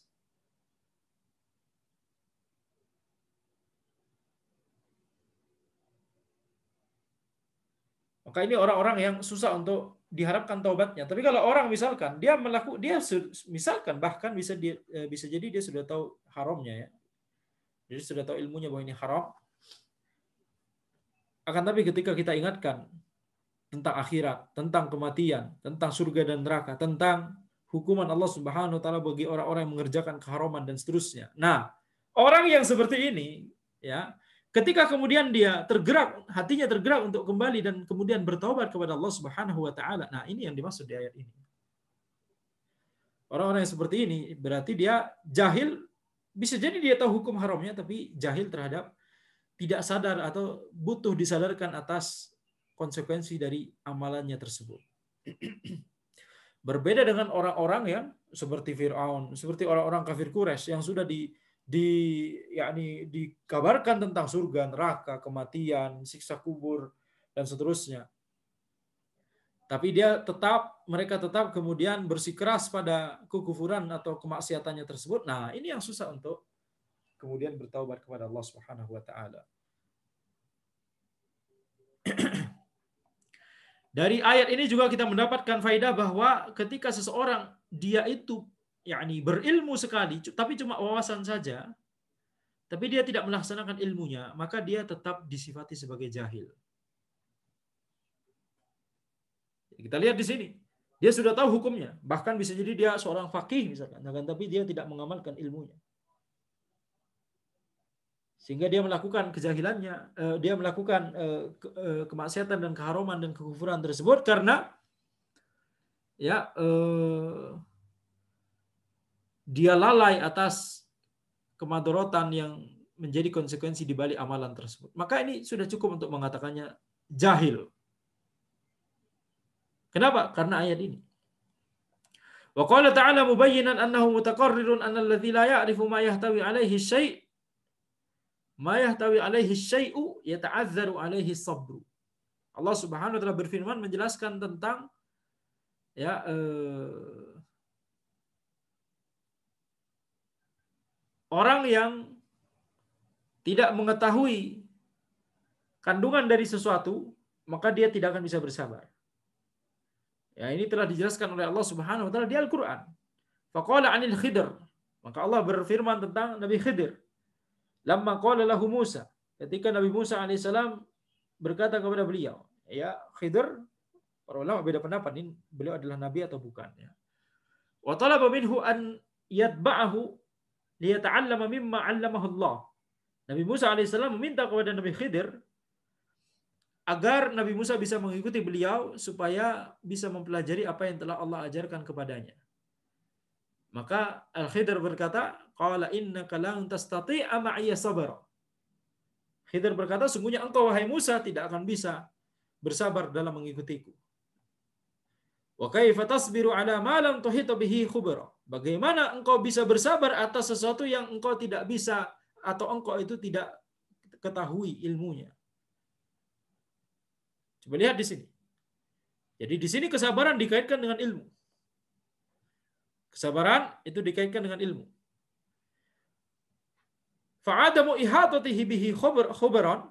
Maka ini orang-orang yang susah untuk diharapkan taubatnya. Tapi kalau orang misalkan misalkan bahkan bisa jadi dia sudah tahu haramnya, ya. Jadi sudah tahu ilmunya bahwa ini haram. Akan tapi ketika kita ingatkan tentang akhirat, tentang kematian, tentang surga dan neraka, tentang hukuman Allah Subhanahu wa taala bagi orang-orang yang mengerjakan keharaman dan seterusnya. Nah, orang yang seperti ini, ya, ketika kemudian dia tergerak, hatinya tergerak untuk kembali dan kemudian bertaubat kepada Allah Subhanahu wa taala. Nah, ini yang dimaksud di ayat ini. Orang-orang yang seperti ini berarti dia jahil, bisa jadi dia tahu hukum haramnya tapi jahil terhadap, tidak sadar atau butuh disadarkan atas konsekuensi dari amalannya tersebut. Berbeda dengan orang-orang yang seperti Fir'aun, seperti orang-orang kafir Quraisy yang sudah yakni dikabarkan tentang surga, neraka, kematian, siksa kubur dan seterusnya. Tapi mereka tetap kemudian bersikeras pada kekufuran atau kemaksiatannya tersebut. Nah, ini yang susah untuk kemudian bertaubat kepada Allah Subhanahu wa taala. Dari ayat ini juga kita mendapatkan faedah bahwa ketika seseorang dia itu yakni berilmu sekali tapi cuma wawasan saja, tapi dia tidak melaksanakan ilmunya, maka dia tetap disifati sebagai jahil. Kita lihat di sini, dia sudah tahu hukumnya, bahkan bisa jadi dia seorang faqih misalkan, tapi dia tidak mengamalkan ilmunya. Sehingga dia melakukan kejahilannya, dia melakukan kemaksiatan dan keharaman dan kekufuran tersebut karena ya dia lalai atas kemadharatan yang menjadi konsekuensi di balik amalan tersebut. Maka ini sudah cukup untuk mengatakannya jahil. Kenapa? Karena ayat ini. Wa qala ta'ala mubayyinan annahu mutaqarrirun anna alladhi la ya'rifu ma yahtawi alaihi syai' ma yahtawi alaihi syai'u yata'azzaru alaihi sabru. Allah Subhanahu wa taala berfirman menjelaskan tentang ya orang yang tidak mengetahui kandungan dari sesuatu, maka dia tidak akan bisa bersabar. Ya, ini telah dijelaskan oleh Allah Subhanahu wa taala di Al-Qur'an. Faqala 'anil Khidr. Maka Allah berfirman tentang Nabi Khidir. Lamma qala lahu Musa, ketika Nabi Musa alaihissalam berkata kepada beliau, ya Khidir, para ulama beda pendapat ini beliau adalah nabi atau bukan, ya. Wa talaba minhu an yatba'ahu liyata'allama mimma 'allamahu Allah. Nabi Musa alaihissalam meminta kepada Nabi Khidir agar Nabi Musa bisa mengikuti beliau supaya bisa mempelajari apa yang telah Allah ajarkan kepadanya. Maka Al-Khidir berkata, qala innaka lan tastati'a ma'iya sabra. Khidir berkata, sungguhnya engkau wahai Musa tidak akan bisa bersabar dalam mengikutiku. Wa kaifa tasbiru ala ma lam tuhit bihi khubra. Bagaimana engkau bisa bersabar atas sesuatu yang engkau tidak bisa atau engkau itu tidak ketahui ilmunya. Coba lihat di sini. Jadi di sini kesabaran dikaitkan dengan ilmu. Kesabaran itu dikaitkan dengan ilmu. Fa'adamu ihatatihi bihi khubran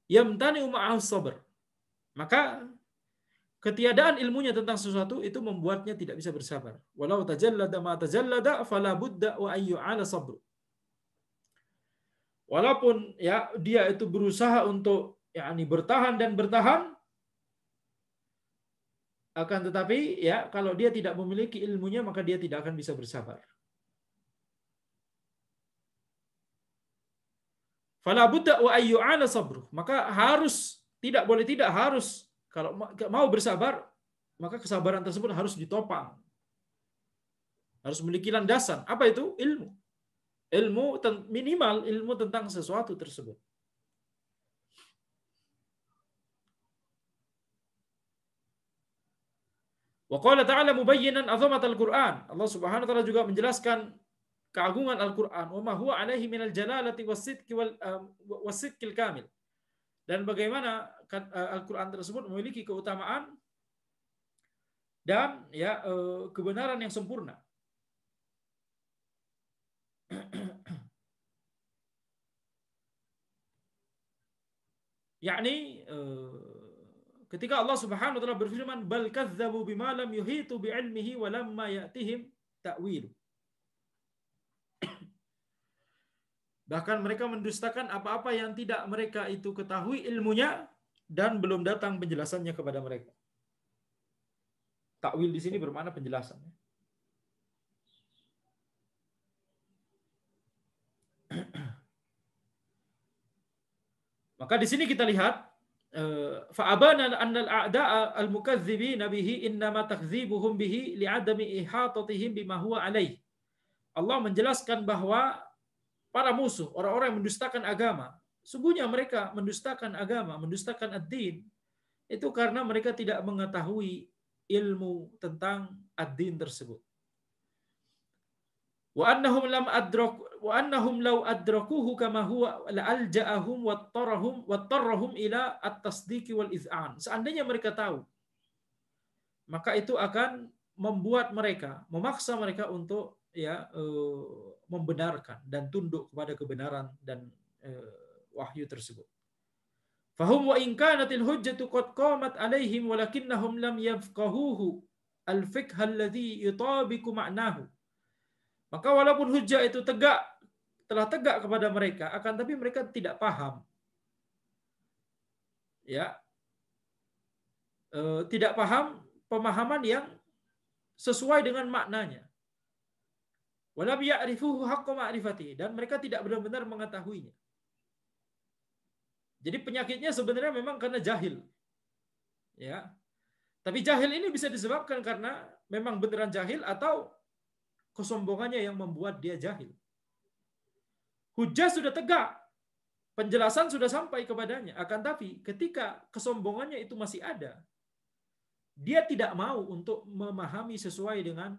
yamtani'u ma'ahu sabr. Maka ketiadaan ilmunya tentang sesuatu itu membuatnya tidak bisa bersabar. Walau tajallada ma tajallada fala budda wa ayyu 'ala sabr. Walaupun ya dia itu berusaha untuk yakni bertahan dan bertahan, akan tetapi ya kalau dia tidak memiliki ilmunya maka dia tidak akan bisa bersabar. Fala budda wa ayyu 'ala sabr. Maka harus, tidak boleh tidak harus, kalau mau bersabar maka kesabaran tersebut harus ditopang. Harus memiliki landasan. Apa itu? Ilmu. Minimal ilmu tentang sesuatu tersebut. Wa qala ta'ala mubayyinan 'azamatal Qur'an. Allah Subhanahu wa taala juga menjelaskan keagungan Al-Qur'an, wa ma huwa alaihi minal jalalati was-sidqil kamil. Dan bagaimana Al-Qur'an tersebut memiliki keutamaan dan kebenaran yang sempurna. Yakni ketika Allah Subhanahu wa taala berfirman bal kadzdzabu bima lam yuhitu bi'ilmihi wa lamma ya'tihim ta'wil. Bahkan mereka mendustakan apa-apa yang tidak mereka itu ketahui ilmunya dan belum datang penjelasannya kepada mereka. Takwil di sini bermakna penjelasan. Maka di sini kita lihat fa'abana annal a'da'a al-mukadzibina bihi innama takdzibuhum bihi li'adami ihatatihim bima huwa alaih. Allah menjelaskan bahwa para musuh, orang-orang yang mendustakan agama, sungguhnya mereka mendustakan agama, mendustakan ad-din, itu karena mereka tidak mengetahui ilmu tentang ad-din tersebut. Wa annahum law adrakuhu kama huwa la'alja'ahum wattarahum ila at-tasdiq wal iz'an. Seandainya mereka tahu, maka itu akan membuat mereka, memaksa mereka untuk membenarkan dan tunduk kepada kebenaran dan wahyu tersebut. Fahum wa in kanatil hujjatu qad qamat alaihim walakinnahum lam yafqahuhu al-fiqh alladhi yutabiqu ma'nahu. Maka walaupun hujjah itu telah tegak kepada mereka, akan tapi mereka tidak paham. Tidak paham pemahaman yang sesuai dengan maknanya. Walam ya'rifuhu haqqa ma'rifatihi, dan mereka tidak benar-benar mengetahuinya. Jadi penyakitnya sebenarnya memang karena jahil. Ya. Tapi jahil ini bisa disebabkan karena memang beneran jahil atau kesombongannya yang membuat dia jahil. Hujjah sudah tegak, penjelasan sudah sampai kepadanya, akan tapi ketika kesombongannya itu masih ada, dia tidak mau untuk memahami sesuai dengan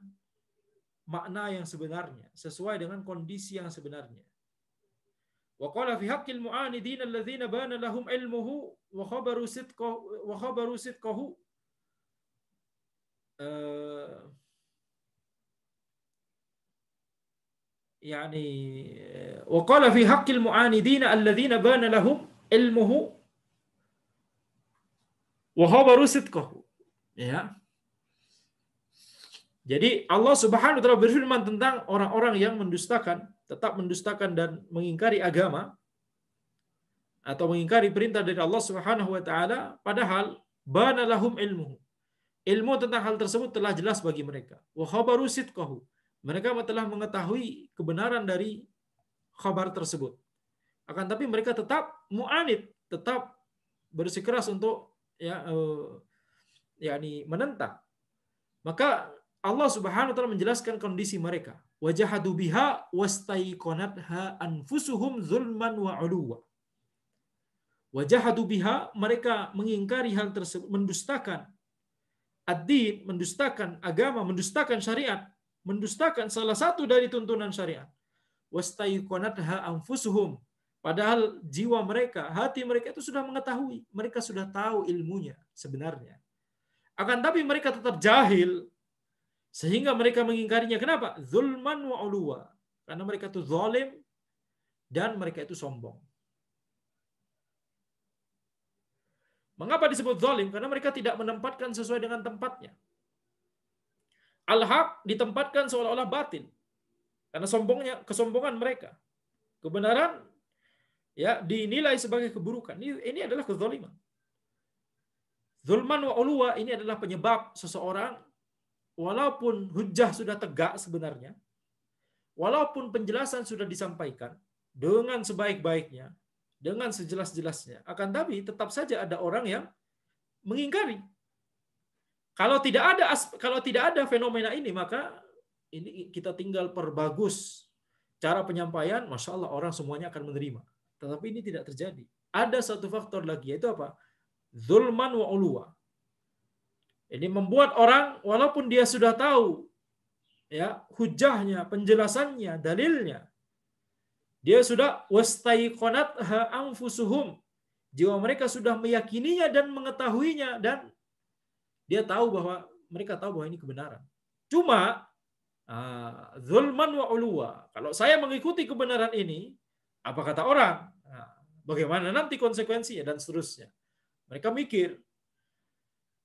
makna yang sebenarnya, sesuai dengan kondisi yang sebenarnya. Wa qala fi haqqil mu'anidin alladzina bana lahum ilmuhu wa khabaru sidqahu يعني وقال في حق المعاندين الذين بان لهم علمه وخبروا صدقه. Ya. Jadi Allah Subhanahu wa taala berfirman tentang orang-orang yang mendustakan, tetap mendustakan dan mengingkari agama atau mengingkari perintah dari Allah Subhanahu wa taala, padahal bana lahum ilmuhu. Ilmu tentang hal tersebut telah jelas bagi mereka. Wa khabaru sidqahu. Mereka telah mengetahui kebenaran dari khabar tersebut. Akan tapi mereka tetap mu'anid, tetap bersikeras untuk menentang. Maka Allah Subhanahu wa taala menjelaskan kondisi mereka. Wajahadu biha wastaiqanatha anfusuhum zulman wa 'uluwa. Wajahadu biha, mereka mengingkari hal tersebut, mendustakan ad-din, mendustakan agama, mendustakan syariat, mendustakan salah satu dari tuntunan syariat. Wastaiqanatha anfusuhum, padahal jiwa mereka, hati mereka itu sudah mengetahui, mereka sudah tahu ilmunya sebenarnya. Akan tapi mereka tetap jahil sehingga mereka mengingkarinya. Kenapa? Zulman wa 'uluwa. Karena mereka itu zalim dan mereka itu sombong. Mengapa disebut zalim? Karena mereka tidak menempatkan sesuai dengan tempatnya. Al-haq ditempatkan seolah-olah batil. Karena kesombongan mereka. Kebenaran dinilai sebagai keburukan. Ini adalah kezaliman. Zulman wa 'uluwa ini adalah penyebab seseorang walaupun hujjah sudah tegak sebenarnya, walaupun penjelasan sudah disampaikan dengan sebaik-baiknya, dengan sejelas-jelasnya, akan tapi tetap saja ada orang yang mengingkari. Kalau tidak ada fenomena ini, maka ini kita tinggal perbagus cara penyampaian, masya Allah orang semuanya akan menerima. Tetapi ini tidak terjadi. Ada satu faktor lagi, yaitu apa? Zulman wa 'uluwa. Ini membuat orang walaupun dia sudah tahu ya hujahnya, penjelasannya, dalilnya, dia sudah wastaiqanatha anfusuhum. Jiwa mereka sudah meyakininya dan mengetahuinya dan dia tahu bahwa mereka tahu bahwa ini kebenaran. Cuma zulman wa uluwa. Kalau saya mengikuti kebenaran ini, apa kata orang? Bagaimana nanti konsekuensinya dan seterusnya. Mereka mikir.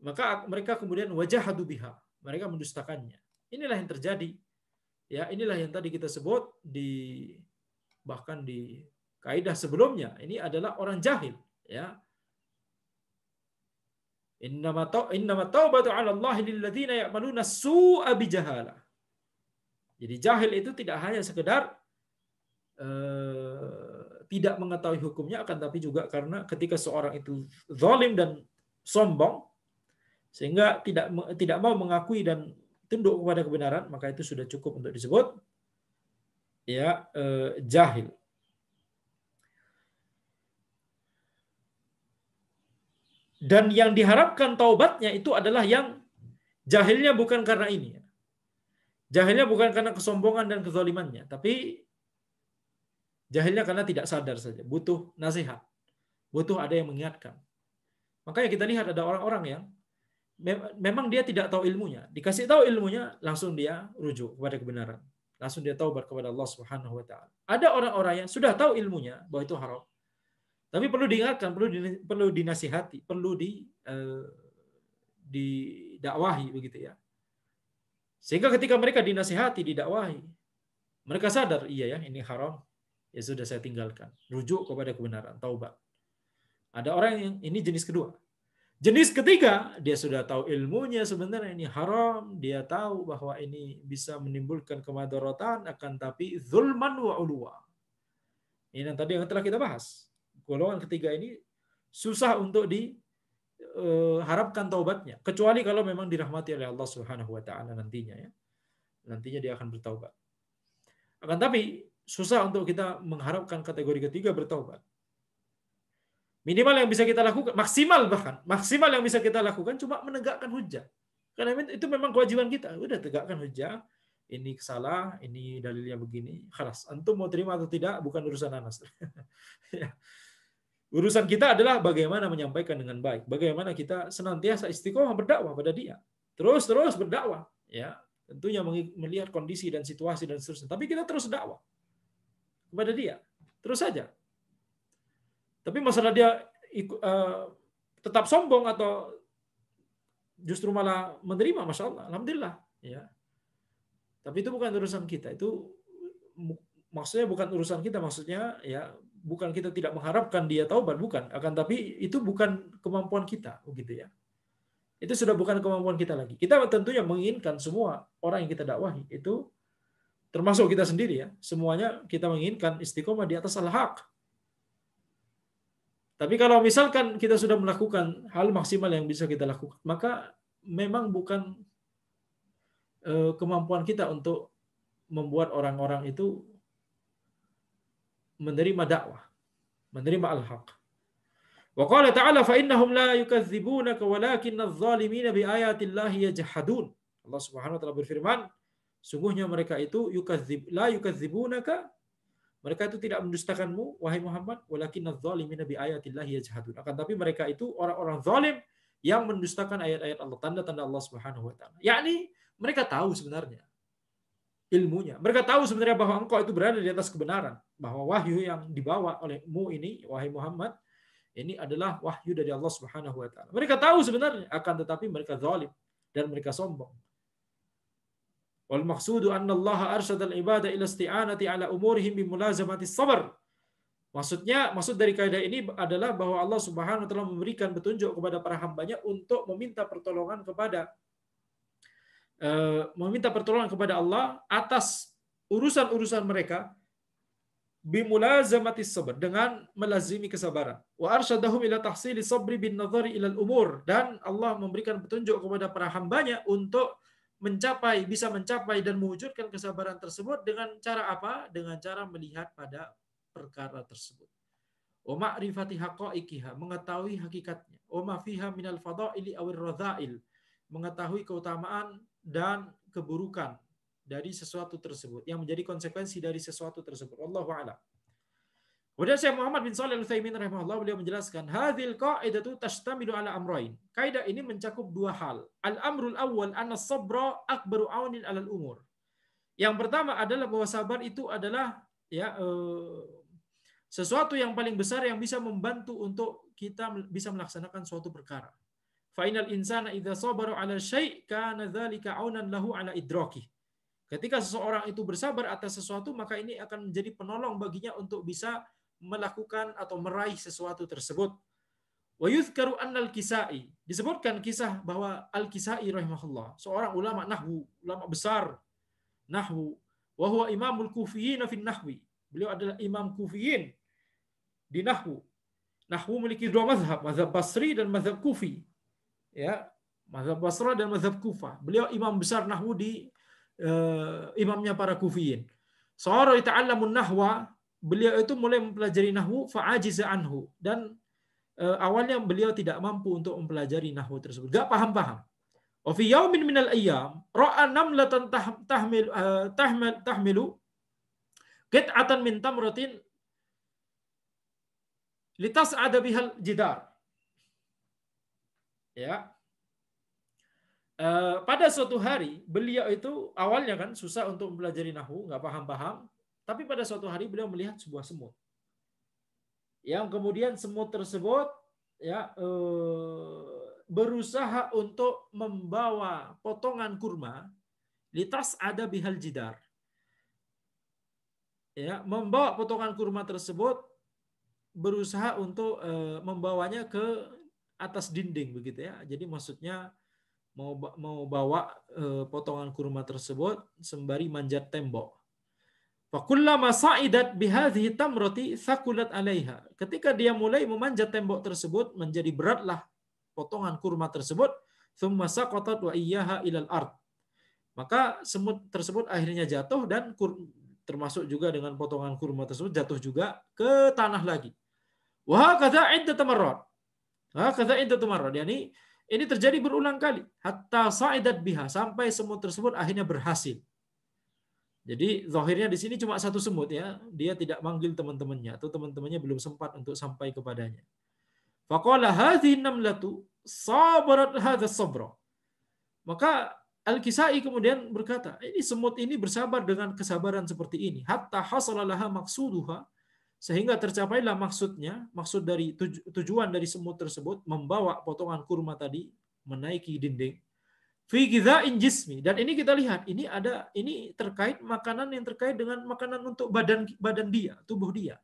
Maka mereka kemudian wajahadu biha. Mereka mendustakannya. Inilah yang terjadi. Ya, inilah yang tadi kita sebut bahkan di kaidah sebelumnya. Ini adalah orang jahil, ya. Innama taubatu 'ala Allahi lil ladzina ya'maluna su'a bijahalah. Jadi jahil itu tidak hanya sekedar tidak mengetahui hukumnya, akan tapi juga karena ketika seorang itu zalim dan sombong sehingga tidak mau mengakui dan tunduk kepada kebenaran, maka itu sudah cukup untuk disebut ya jahil. Dan yang diharapkan taubatnya itu adalah yang jahilnya bukan karena ini. Jahilnya bukan karena kesombongan dan kezalimannya, tapi jahilnya karena tidak sadar saja, butuh nasihat, butuh ada yang mengingatkan. Makanya kita lihat ada orang-orang yang memang dia tidak tahu ilmunya, dikasih tahu ilmunya, langsung dia rujuk kepada kebenaran, langsung dia taubat kepada Allah Subhanahu wa taala. Ada orang-orang yang sudah tahu ilmunya bahwa itu haram, tapi perlu diingatkan, perlu dinasihati, perlu didakwahi begitu ya. Sehingga ketika mereka dinasihati, didakwahi, mereka sadar, iya ya, ini haram. Ya sudah saya tinggalkan. Rujuk kepada kebenaran, taubat. Ada orang yang ini jenis kedua. Jenis ketiga, dia sudah tahu ilmunya sebenarnya ini haram, dia tahu bahwa ini bisa menimbulkan kemadaratan, akan tapi zulman wa ulwa. Ini yang tadi yang telah kita bahas. Golongan ketiga ini susah untuk diharapkan taubatnya, kecuali kalau memang dirahmati oleh Allah Subhanahu wa taala nantinya ya. Nantinya dia akan bertaubat. Akan tapi susah untuk kita mengharapkan kategori ketiga bertaubat. Minimal yang bisa kita lakukan, maksimal yang bisa kita lakukan cuma menegakkan hujjah. Karena itu memang kewajiban kita. Udah tegakkan hujjah, ini salah, ini dalilnya begini. Khalas, antum mau terima atau tidak bukan urusan Anas. Ya. Urusan kita adalah bagaimana menyampaikan dengan baik, bagaimana kita senantiasa istiqomah berdakwah pada dia. Terus berdakwah, ya. Tentunya melihat kondisi dan situasi dan seterusnya. Tapi kita terus dakwah kepada dia. Terus saja. Tapi masalah dia tetap sombong atau justru malah menerima, masya Allah, alhamdulillah, ya. Tapi itu bukan urusan kita. Itu maksudnya bukan urusan kita, maksudnya ya bukan kita tidak mengharapkan dia taubat, bukan. Akan tapi itu bukan kemampuan kita, begitu ya. Itu sudah bukan kemampuan kita lagi. Kita tentunya menginginkan semua orang yang kita dakwahi itu, termasuk kita sendiri ya, semuanya kita menginginkan istiqomah di atas al-haq. Tapi kalau misalkan kita sudah melakukan hal maksimal yang bisa kita lakukan, maka memang bukan kemampuan kita untuk membuat orang-orang itu menerima dakwah, menerima al-haq. Wa qala ta'ala fa innahum la yukadzibunaka walakinna adh-dhalimina bi ayatillahi yajhadun. Allah Subhanahu wa taala berfirman, sungguhnya mereka itu la yukadzibunaka, mereka itu tidak mendustakanmu wahai Muhammad, walakinna adh-dhalimina bi ayatillahi yajhadun. Akan tapi mereka itu orang-orang zalim yang mendustakan ayat-ayat Allah, tanda-tanda Allah Subhanahu wa taala. Yakni mereka tahu sebenarnya ilmunya. Mereka tahu sebenarnya bahwa engkau itu berada di atas kebenaran, bahwa wahyu yang dibawa olehmu ini, wahai Muhammad, ini adalah wahyu dari Allah Subhanahu wa taala. Mereka tahu sebenarnya, akan tetapi mereka zalim dan mereka sombong. Wal maqsudu anna Allah arsyada al-ibada ila isti'anati ala umurihim bi mulazamati sabr. Maksud dari kaidah ini adalah bahwa Allah Subhanahu wa taala memberikan petunjuk kepada para hambanya untuk meminta pertolongan kepada Allah atas urusan-urusan mereka bimulazamati sabr, dengan melazimi kesabaran. Wa arsyadahum ila tahsili sabri bin nadhari ila al-umur, dan Allah memberikan petunjuk kepada para hambanya untuk bisa mencapai dan mewujudkan kesabaran tersebut dengan cara apa? Dengan cara melihat pada perkara tersebut. Wa ma'rifati haqa'iqiha, mengetahui hakikatnya. Wa ma fiha minal fadaili awir radha'il, mengetahui keutamaan dan keburukan dari sesuatu tersebut yang menjadi konsekuensi dari sesuatu tersebut. Wallahu a'lam. Kemudian Syekh Muhammad bin Shalih Al-Utsaimin rahimahullah beliau menjelaskan, "Hadzal qa'idatu tashtamilu ala amrayn." Kaidah ini mencakup dua hal. Al-amrul awwal anna as-sabra akbaru 'aunin 'alal umur. Yang pertama adalah bahwa sabar itu adalah sesuatu yang paling besar yang bisa membantu untuk kita bisa melaksanakan suatu perkara. Fa inal insana idza sabara 'ala syai' kana dzalika 'aunan lahu 'ala idrakih. Ketika seseorang itu bersabar atas sesuatu, maka ini akan menjadi penolong baginya untuk bisa melakukan atau meraih sesuatu tersebut. Wa yuzkaru annal Kisai, disebutkan kisah bahwa Al-Kisai rahimahullah, seorang ulama nahwu, ulama besar nahwu, wa huwa imamul kufiyin fi nahwi. Beliau adalah imam kufiyin di nahwu. Nahwu memiliki dua mazhab, mazhab Basri dan mazhab Kufi. Ya, mazhab Basra dan mazhab Kufah. Beliau imam besar nahwu di imamnya para Kufiyin. Sara yata'allamun nahwa, beliau itu mulai mempelajari nahwu fa'ajiza anhu, dan awalnya beliau tidak mampu untuk mempelajari nahwu tersebut, gak paham-paham. Wa fi yaumin minal ayyam ra'a namlatan tahmilu qit'atan min tamratin litas'ada bihal jidar. Ya. Pada suatu hari beliau itu awalnya kan susah untuk mempelajari nahwu, nggak paham-paham, tapi pada suatu hari beliau melihat sebuah semut, yang kemudian semut tersebut ya berusaha untuk membawa potongan kurma litas ada bihal jidar, ya, membawa potongan kurma tersebut, berusaha untuk membawanya ke atas dinding begitu ya. Jadi maksudnya mau bawa potongan kurma tersebut sembari manjat tembok. Fakullama sa'idat bihadhihi tamrati thaqulat 'alaiha. Ketika dia mulai memanjat tembok tersebut, menjadi beratlah potongan kurma tersebut. Thumma saqatat wa iyyaha ilal ard. Maka semut tersebut akhirnya jatuh, dan termasuk juga dengan potongan kurma tersebut jatuh juga ke tanah lagi. Wa hakadha 'iddatu marrat. Hakadha 'iddatu marrat. Yani ini terjadi berulang kali. Hatta sa'idat biha, sampai semut tersebut akhirnya berhasil. Jadi zahirnya di sini cuma satu semut ya. Dia tidak manggil teman-temannya, atau teman-temannya belum sempat untuk sampai kepadanya. Faqala hadhihi namlatu sabarat hadha sabra. Maka Al-Kisai kemudian berkata, ini semut ini bersabar dengan kesabaran seperti ini. Hatta hasalalaha maksuduha, sehingga tercapailah maksudnya, maksud dari tujuan dari semut tersebut, membawa potongan kurma tadi menaiki dinding. Fi ghidha'in jismi, dan ini kita lihat, ini terkait makanan yang terkait dengan makanan untuk badan dia, tubuh dia.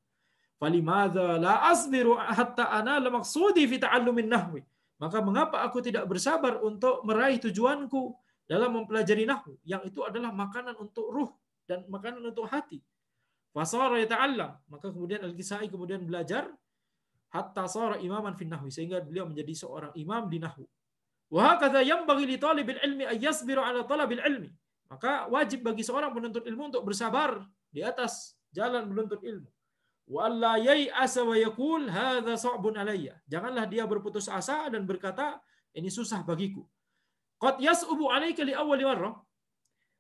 Falimadza la asbiru hatta anala maqsudi fi ta'allumin nahwi. Maka mengapa aku tidak bersabar untuk meraih tujuanku dalam mempelajari nahwu, yang itu adalah makanan untuk ruh dan makanan untuk hati. Fasara yata'allam, maka kemudian Al-Kisai kemudian belajar hatta sara imaman fin nahwi, sehingga beliau menjadi seorang imam di nahwu. Wa hakadha yanbaghi li talibil ilmi ay yasbiru ala talabil ilmi. Maka wajib bagi seorang penuntut ilmu untuk bersabar di atas jalan menuntut ilmu. Wa alla yai'asa wa yaqul hadza sa'bun alayya. Janganlah dia berputus asa dan berkata, ini susah bagiku. Qad yas'ubu alayka li awwali marrah.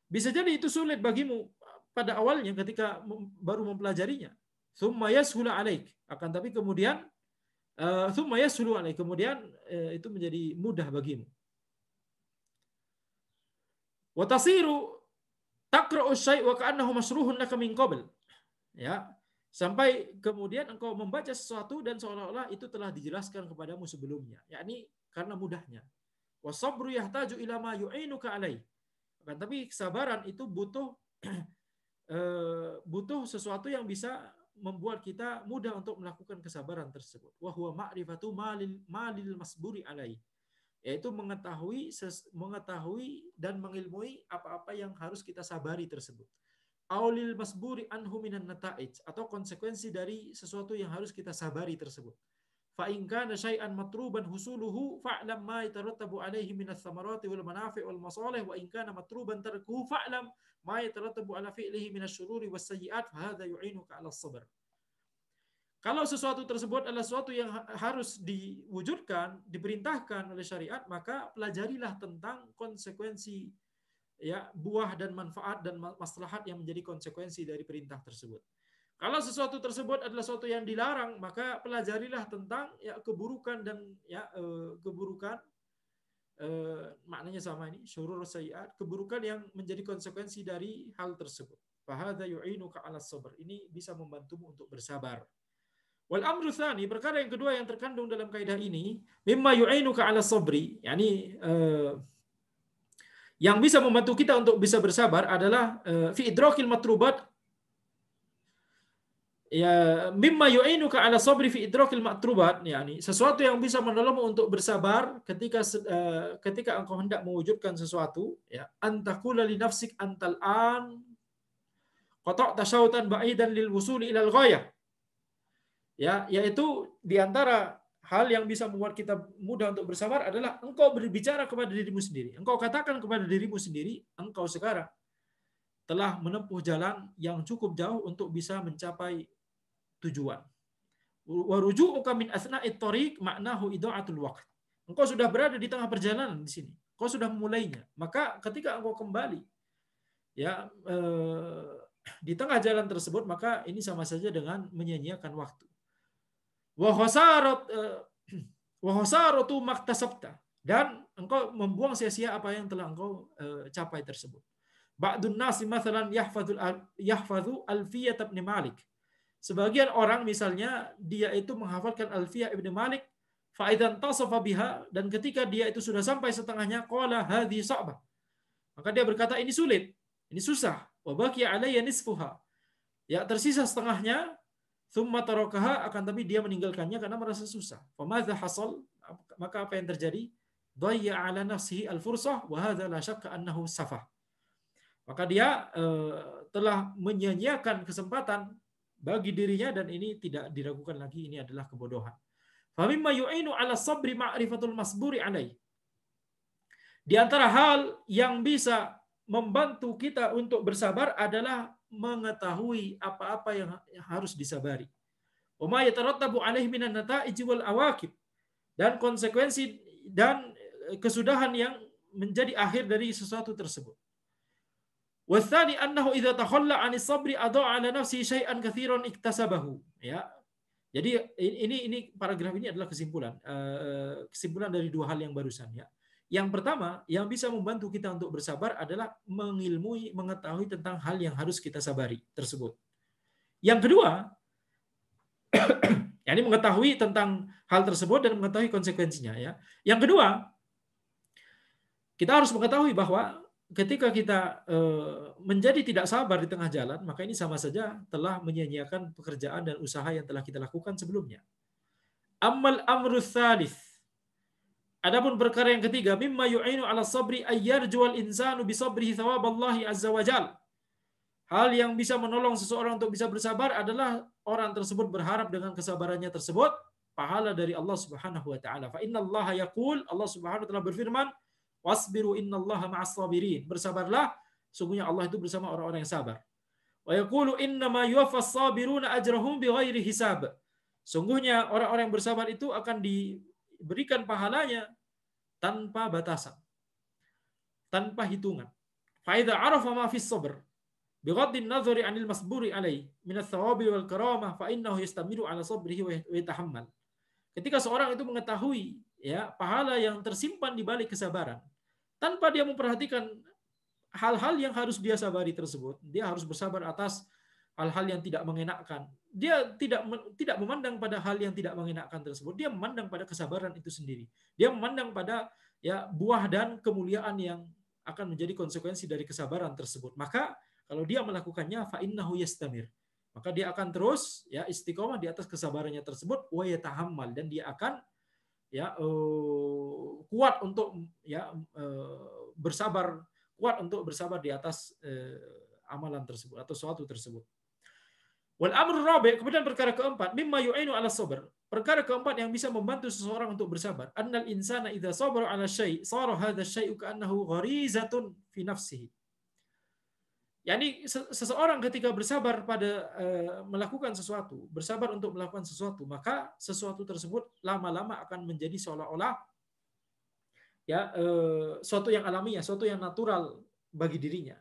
Bisa jadi itu sulit bagimu pada awalnya ketika baru mempelajarinya. Tsumma yashulu 'alaik. Akan tapi kemudian tsumma yashulu 'alaik, kemudian itu menjadi mudah bagimu. Wa tasiru taqra'u syai' wa ka'annahu masruhun laka min qabl. Ya, sampai kemudian engkau membaca sesuatu dan seolah-olah itu telah dijelaskan kepadamu sebelumnya, yakni karena mudahnya. Wa sabru yahtaju ila ma yu'inuka 'alaih. Akan tapi kesabaran itu butuh sesuatu yang bisa membuat kita mudah untuk melakukan kesabaran tersebut. Wa huwa ma'rifatu malil masburi alaih, yaitu mengetahui dan mengilmui apa-apa yang harus kita sabari tersebut. Aulil masburi anhu minan nata'ij, atau konsekuensi dari sesuatu yang harus kita sabari tersebut. Fa in kana syai'an matruban husuluhu fa'lam ma yatarattabu alaihi minas samarati wal manafi' wal masalih, wa in kana matruban tarkuhu fa'lam ma yatarattabu ala fi'lihi minas syururi was sayyi'at fa hadza yu'inuka 'ala sabr. Kalau sesuatu tersebut adalah sesuatu yang harus diwujudkan, diperintahkan oleh syariat, maka pelajarilah tentang konsekuensi, ya, buah dan manfaat dan maslahat yang menjadi konsekuensi dari perintah tersebut. Kalau sesuatu tersebut adalah sesuatu yang dilarang, maka pelajarilah tentang, ya, keburukan dan, ya, keburukan, maknanya sama ini, syurur sayyiat, keburukan yang menjadi konsekuensi dari hal tersebut. Fahadza yu'inuka 'ala sabr. Ini bisa membantumu untuk bersabar. Wal amru tsani, perkara yang kedua yang terkandung dalam kaidah ini, mimma yu'inuka 'ala sabri, yakni yang bisa membantu kita untuk bisa bersabar adalah fi idrakil matrubat, ya, mimma yu'inuka 'ala sabri fi idrakil matrubat, yakni sesuatu yang bisa menolongmu untuk bersabar ketika engkau hendak mewujudkan sesuatu, ya, antakula li nafsik antal an qata'ta syautan ba'idan lil wusuli ilal ghayah. Ya, yaitu di antara hal yang bisa membuat kita mudah untuk bersabar adalah engkau berbicara kepada dirimu sendiri. Engkau katakan kepada dirimu sendiri, engkau sekarang telah menempuh jalan yang cukup jauh untuk bisa mencapai tujuan. Wa ruju'uka min asna'it thariq ma'nahu idha'atul waqt. Engkau sudah berada di tengah perjalanan di sini. Engkau sudah memulainya. Maka ketika engkau kembali, ya, di tengah jalan tersebut, maka ini sama saja dengan menyia-nyiakan waktu. Wa khasaratu maktasabta, dan engkau membuang sia-sia apa yang telah engkau capai tersebut. Ba'dun nasi mathalan yahfadhu Alfiyah ibn Malik. Sebagian orang misalnya dia itu menghafalkan Alfiyah ibn Malik, fa idzan tasafa biha, dan ketika dia itu sudah sampai setengahnya, qala hadhi sa'bah, maka dia berkata ini sulit, ini susah, wa baqiya alayya nisfuha, ya, tersisa setengahnya. Tsumma tarakaha, akan tapi dia meninggalkannya karena merasa susah. Famadza hasal, maka apa yang terjadi? Dhayya ala nafsihi al-fursah wa hadza la syakka annahu safah. Maka dia telah menyia-nyiakan kesempatan bagi dirinya, dan ini tidak diragukan lagi, ini adalah kebodohan. Fa mimma yu'inu ala sabri ma'rifatul masburi alai. Di antara hal yang bisa membantu kita untuk bersabar adalah mengetahui apa-apa yang harus disabari. Wa ma yatarattabu alaihi minan nata'ij wal awaqib, dan konsekuensi dan kesudahan yang menjadi akhir dari sesuatu tersebut. Wa tsani annahu idza takhalla 'anis sabri adaa 'ala nafsihi syai'an katsiran iktasabahu. Ya. Jadi ini paragraf ini adalah kesimpulan dari dua hal yang barusan, ya. Yang pertama, yang bisa membantu kita untuk bersabar adalah mengetahui tentang hal yang harus kita sabari tersebut. Yang kedua, yakni mengetahui tentang hal tersebut dan mengetahui konsekuensinya, ya. Yang kedua, kita harus mengetahui bahwa ketika kita menjadi tidak sabar di tengah jalan, maka ini sama saja telah menyia-nyiakan pekerjaan dan usaha yang telah kita lakukan sebelumnya. Ammal amru tsalits, adapun perkara yang ketiga, mimma yu'inu 'ala sabri ayyarjual insanu bi sabrihi thawaballahi azza wajal. Hal yang bisa menolong seseorang untuk bisa bersabar adalah orang tersebut berharap dengan kesabarannya tersebut pahala dari Allah Subhanahu wa taala. Fa innallaha yaqul, Allah Subhanahu wa taala berfirman, wasbiru innallaha ma'as sabirin. Bersabarlah, sungguhnya Allah itu bersama orang-orang yang sabar. Wa yaqulu innama yuwaffas sabiruna ajrahum bighairi hisab. Sungguhnya orang-orang yang bersabar itu akan diberikan pahalanya tanpa batasan, tanpa hitungan. Fa idza arafa ma fis sabr bighaddin nazari 'anil masburi alaihi min ats-thawabi wal karamah fa innahu yastamiru 'ala sabrihi wa yatahammal. Ketika seorang itu mengetahui, ya, pahala yang tersimpan di balik kesabaran, tanpa dia memperhatikan hal-hal yang harus dia sabari tersebut, dia harus bersabar atas hal-hal yang tidak mengenakkan. Dia tidak memandang pada hal yang tidak mengenakkan tersebut. Dia memandang pada kesabaran itu sendiri. Dia memandang pada, ya, buah dan kemuliaan yang akan menjadi konsekuensi dari kesabaran tersebut. Maka kalau dia melakukannya, fa innahu yastamir, maka dia akan terus, ya, istiqomah di atas kesabarannya tersebut, wa yatahammal, dan dia akan, ya, kuat untuk, ya, bersabar, kuat untuk bersabar di atas amalan tersebut atau suatu tersebut. Wal amru rabi', kemudian perkara keempat, mimma yu'inu 'ala sabr. Perkara keempat yang bisa membantu seseorang untuk bersabar, annal insana idza sabara 'ala syai' sara hadha syai'u ka'annahu gharizatun fi nafsihi. yakni seseorang ketika bersabar pada melakukan sesuatu, bersabar untuk melakukan sesuatu, maka sesuatu tersebut lama-lama akan menjadi seolah-olah ya suatu yang alamiah, suatu yang natural bagi dirinya.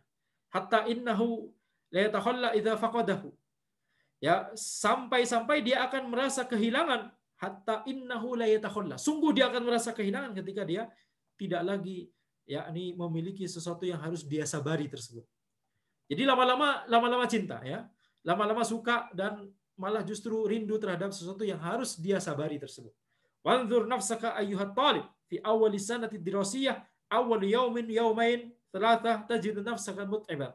Hatta innahu la yatakhalla idza faqadahu. Ya, sampai-sampai dia akan merasa kehilangan, hatta innahu la yatakhalla. Sungguh dia akan merasa kehilangan ketika dia tidak lagi yakni memiliki sesuatu yang harus dia sabari tersebut. Jadi lama-lama cinta ya. Lama-lama suka dan malah justru rindu terhadap sesuatu yang harus dia sabari tersebut. Wanzur nafsaka ayyuhat talib fi awwali sanati dirasiyah awwal yaumin yaumain thalatha tajidu nafsaka mut'iban.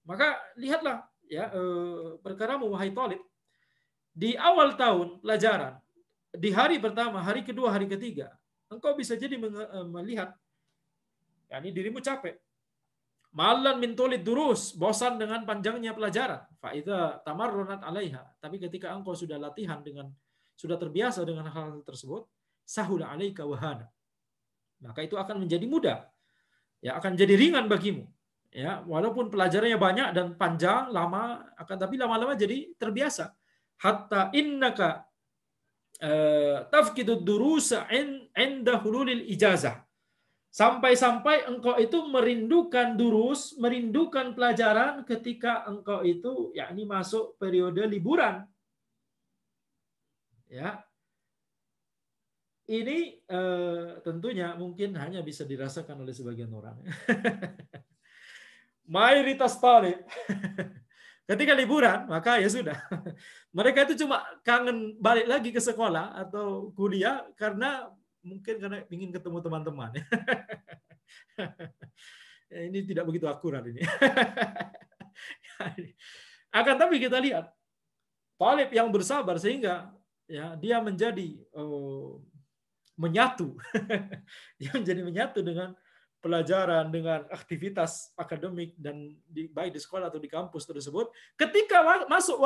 Maka lihatlah ya perkaramu wahai talib di awal tahun pelajaran, di hari pertama, hari kedua, hari ketiga, engkau bisa jadi melihat yakni dirimu capek. Malan min tulid durus, bosan dengan panjangnya pelajaran. Fa idza tamarrunat 'alaiha. Tapi ketika engkau sudah latihan sudah terbiasa dengan hal tersebut, sahula 'alaika wahana. Maka itu akan menjadi mudah. Ya, akan jadi ringan bagimu. Ya, walaupun pelajarannya banyak dan panjang, lama, tapi lama-lama jadi terbiasa. Hatta innaka tafkidud durusa 'inda hululil ijazah. Sampai-sampai engkau itu merindukan durus, merindukan pelajaran ketika engkau itu yakni masuk periode liburan. Ya. Ini tentunya mungkin hanya bisa dirasakan oleh sebagian orang. Mayoritas talib ketika liburan, maka ya sudah. Mereka itu cuma kangen balik lagi ke sekolah atau kuliah mungkin karena ingin ketemu teman-teman. Ini tidak begitu akurat ini. Akan tapi kita lihat talib yang bersabar sehingga ya dia menjadi menyatu. Dia menjadi menyatu dengan pelajaran, dengan aktivitas akademik dan baik di sekolah atau di kampus tersebut. Ketika masuk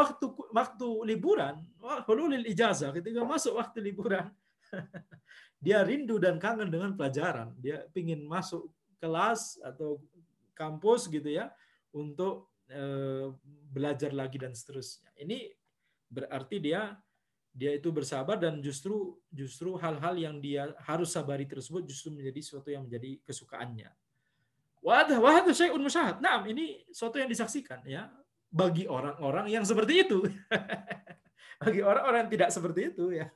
waktu liburan, hululil ijazah, ketika masuk waktu liburan, dia rindu dan kangen dengan pelajaran. Dia ingin masuk kelas atau kampus gitu ya untuk belajar lagi dan seterusnya. Ini berarti dia itu bersabar dan justru hal-hal yang dia harus sabari tersebut justru menjadi sesuatu yang menjadi kesukaannya. Wahada syai'un musyahad. Nah, ini sesuatu yang disaksikan ya bagi orang-orang yang seperti itu. Bagi orang-orang yang tidak seperti itu ya.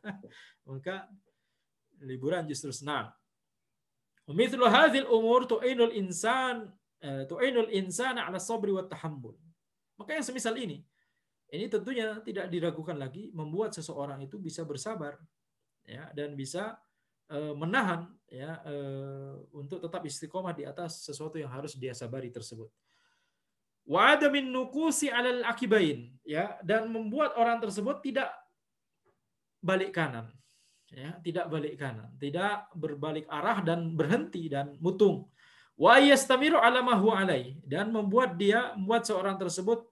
Maka liburan justru senang. Mithlu hadhil umur tu'inul insana 'ala sabri wat tahammul. Maka yang semisal ini tentunya tidak diragukan lagi membuat seseorang itu bisa bersabar ya dan bisa menahan ya untuk tetap istiqomah di atas sesuatu yang harus dia sabari tersebut. Wa adamin nukusi 'alal akibain ya dan membuat orang tersebut tidak balik kanan. Ya, tidak balik kanan, tidak berbalik arah dan berhenti dan mutung. Wa yastamiru 'ala ma huwa alai dan membuat seorang tersebut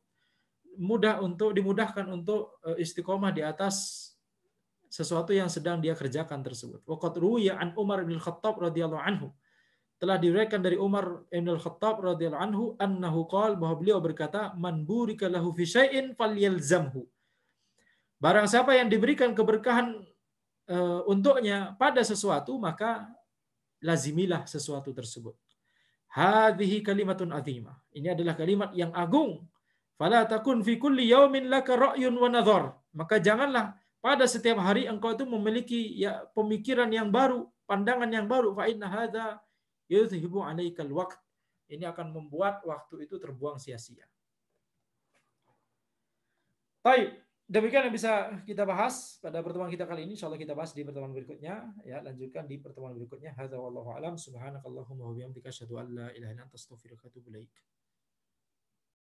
dimudahkan untuk istiqomah di atas sesuatu yang sedang dia kerjakan tersebut. Waqad ruwiya an Umar bin Khattab radhiyallahu anhu. Telah diriwayatkan dari Umar bin Khattab radhiyallahu anhu annahu qala bahwa beliau berkata, "Man burika lahu fi syai'in falyalzamhu." Barang siapa yang diberikan keberkahan untuknya pada sesuatu, maka lazimilah sesuatu tersebut. Hadhihi kalimatun azimah. Ini adalah kalimat yang agung. Fala takun fi kulli yaumin laka ra'yun wa nadhar. Maka janganlah pada setiap hari engkau itu memiliki ya pemikiran yang baru, pandangan yang baru. Fa inna hadza yudhibu 'alaikal waqt. Ini akan membuat waktu itu terbuang sia-sia. Baik, demikian yang bisa kita bahas pada pertemuan kita kali ini. Insyaallah kita bahas di pertemuan berikutnya. Ya, lanjutkan di pertemuan berikutnya. Hadza wallahu a'lam. Subhanakallahumma wa bihamdika asyhadu an la ilaha illa anta astaghfiruka wa atubu ilaik.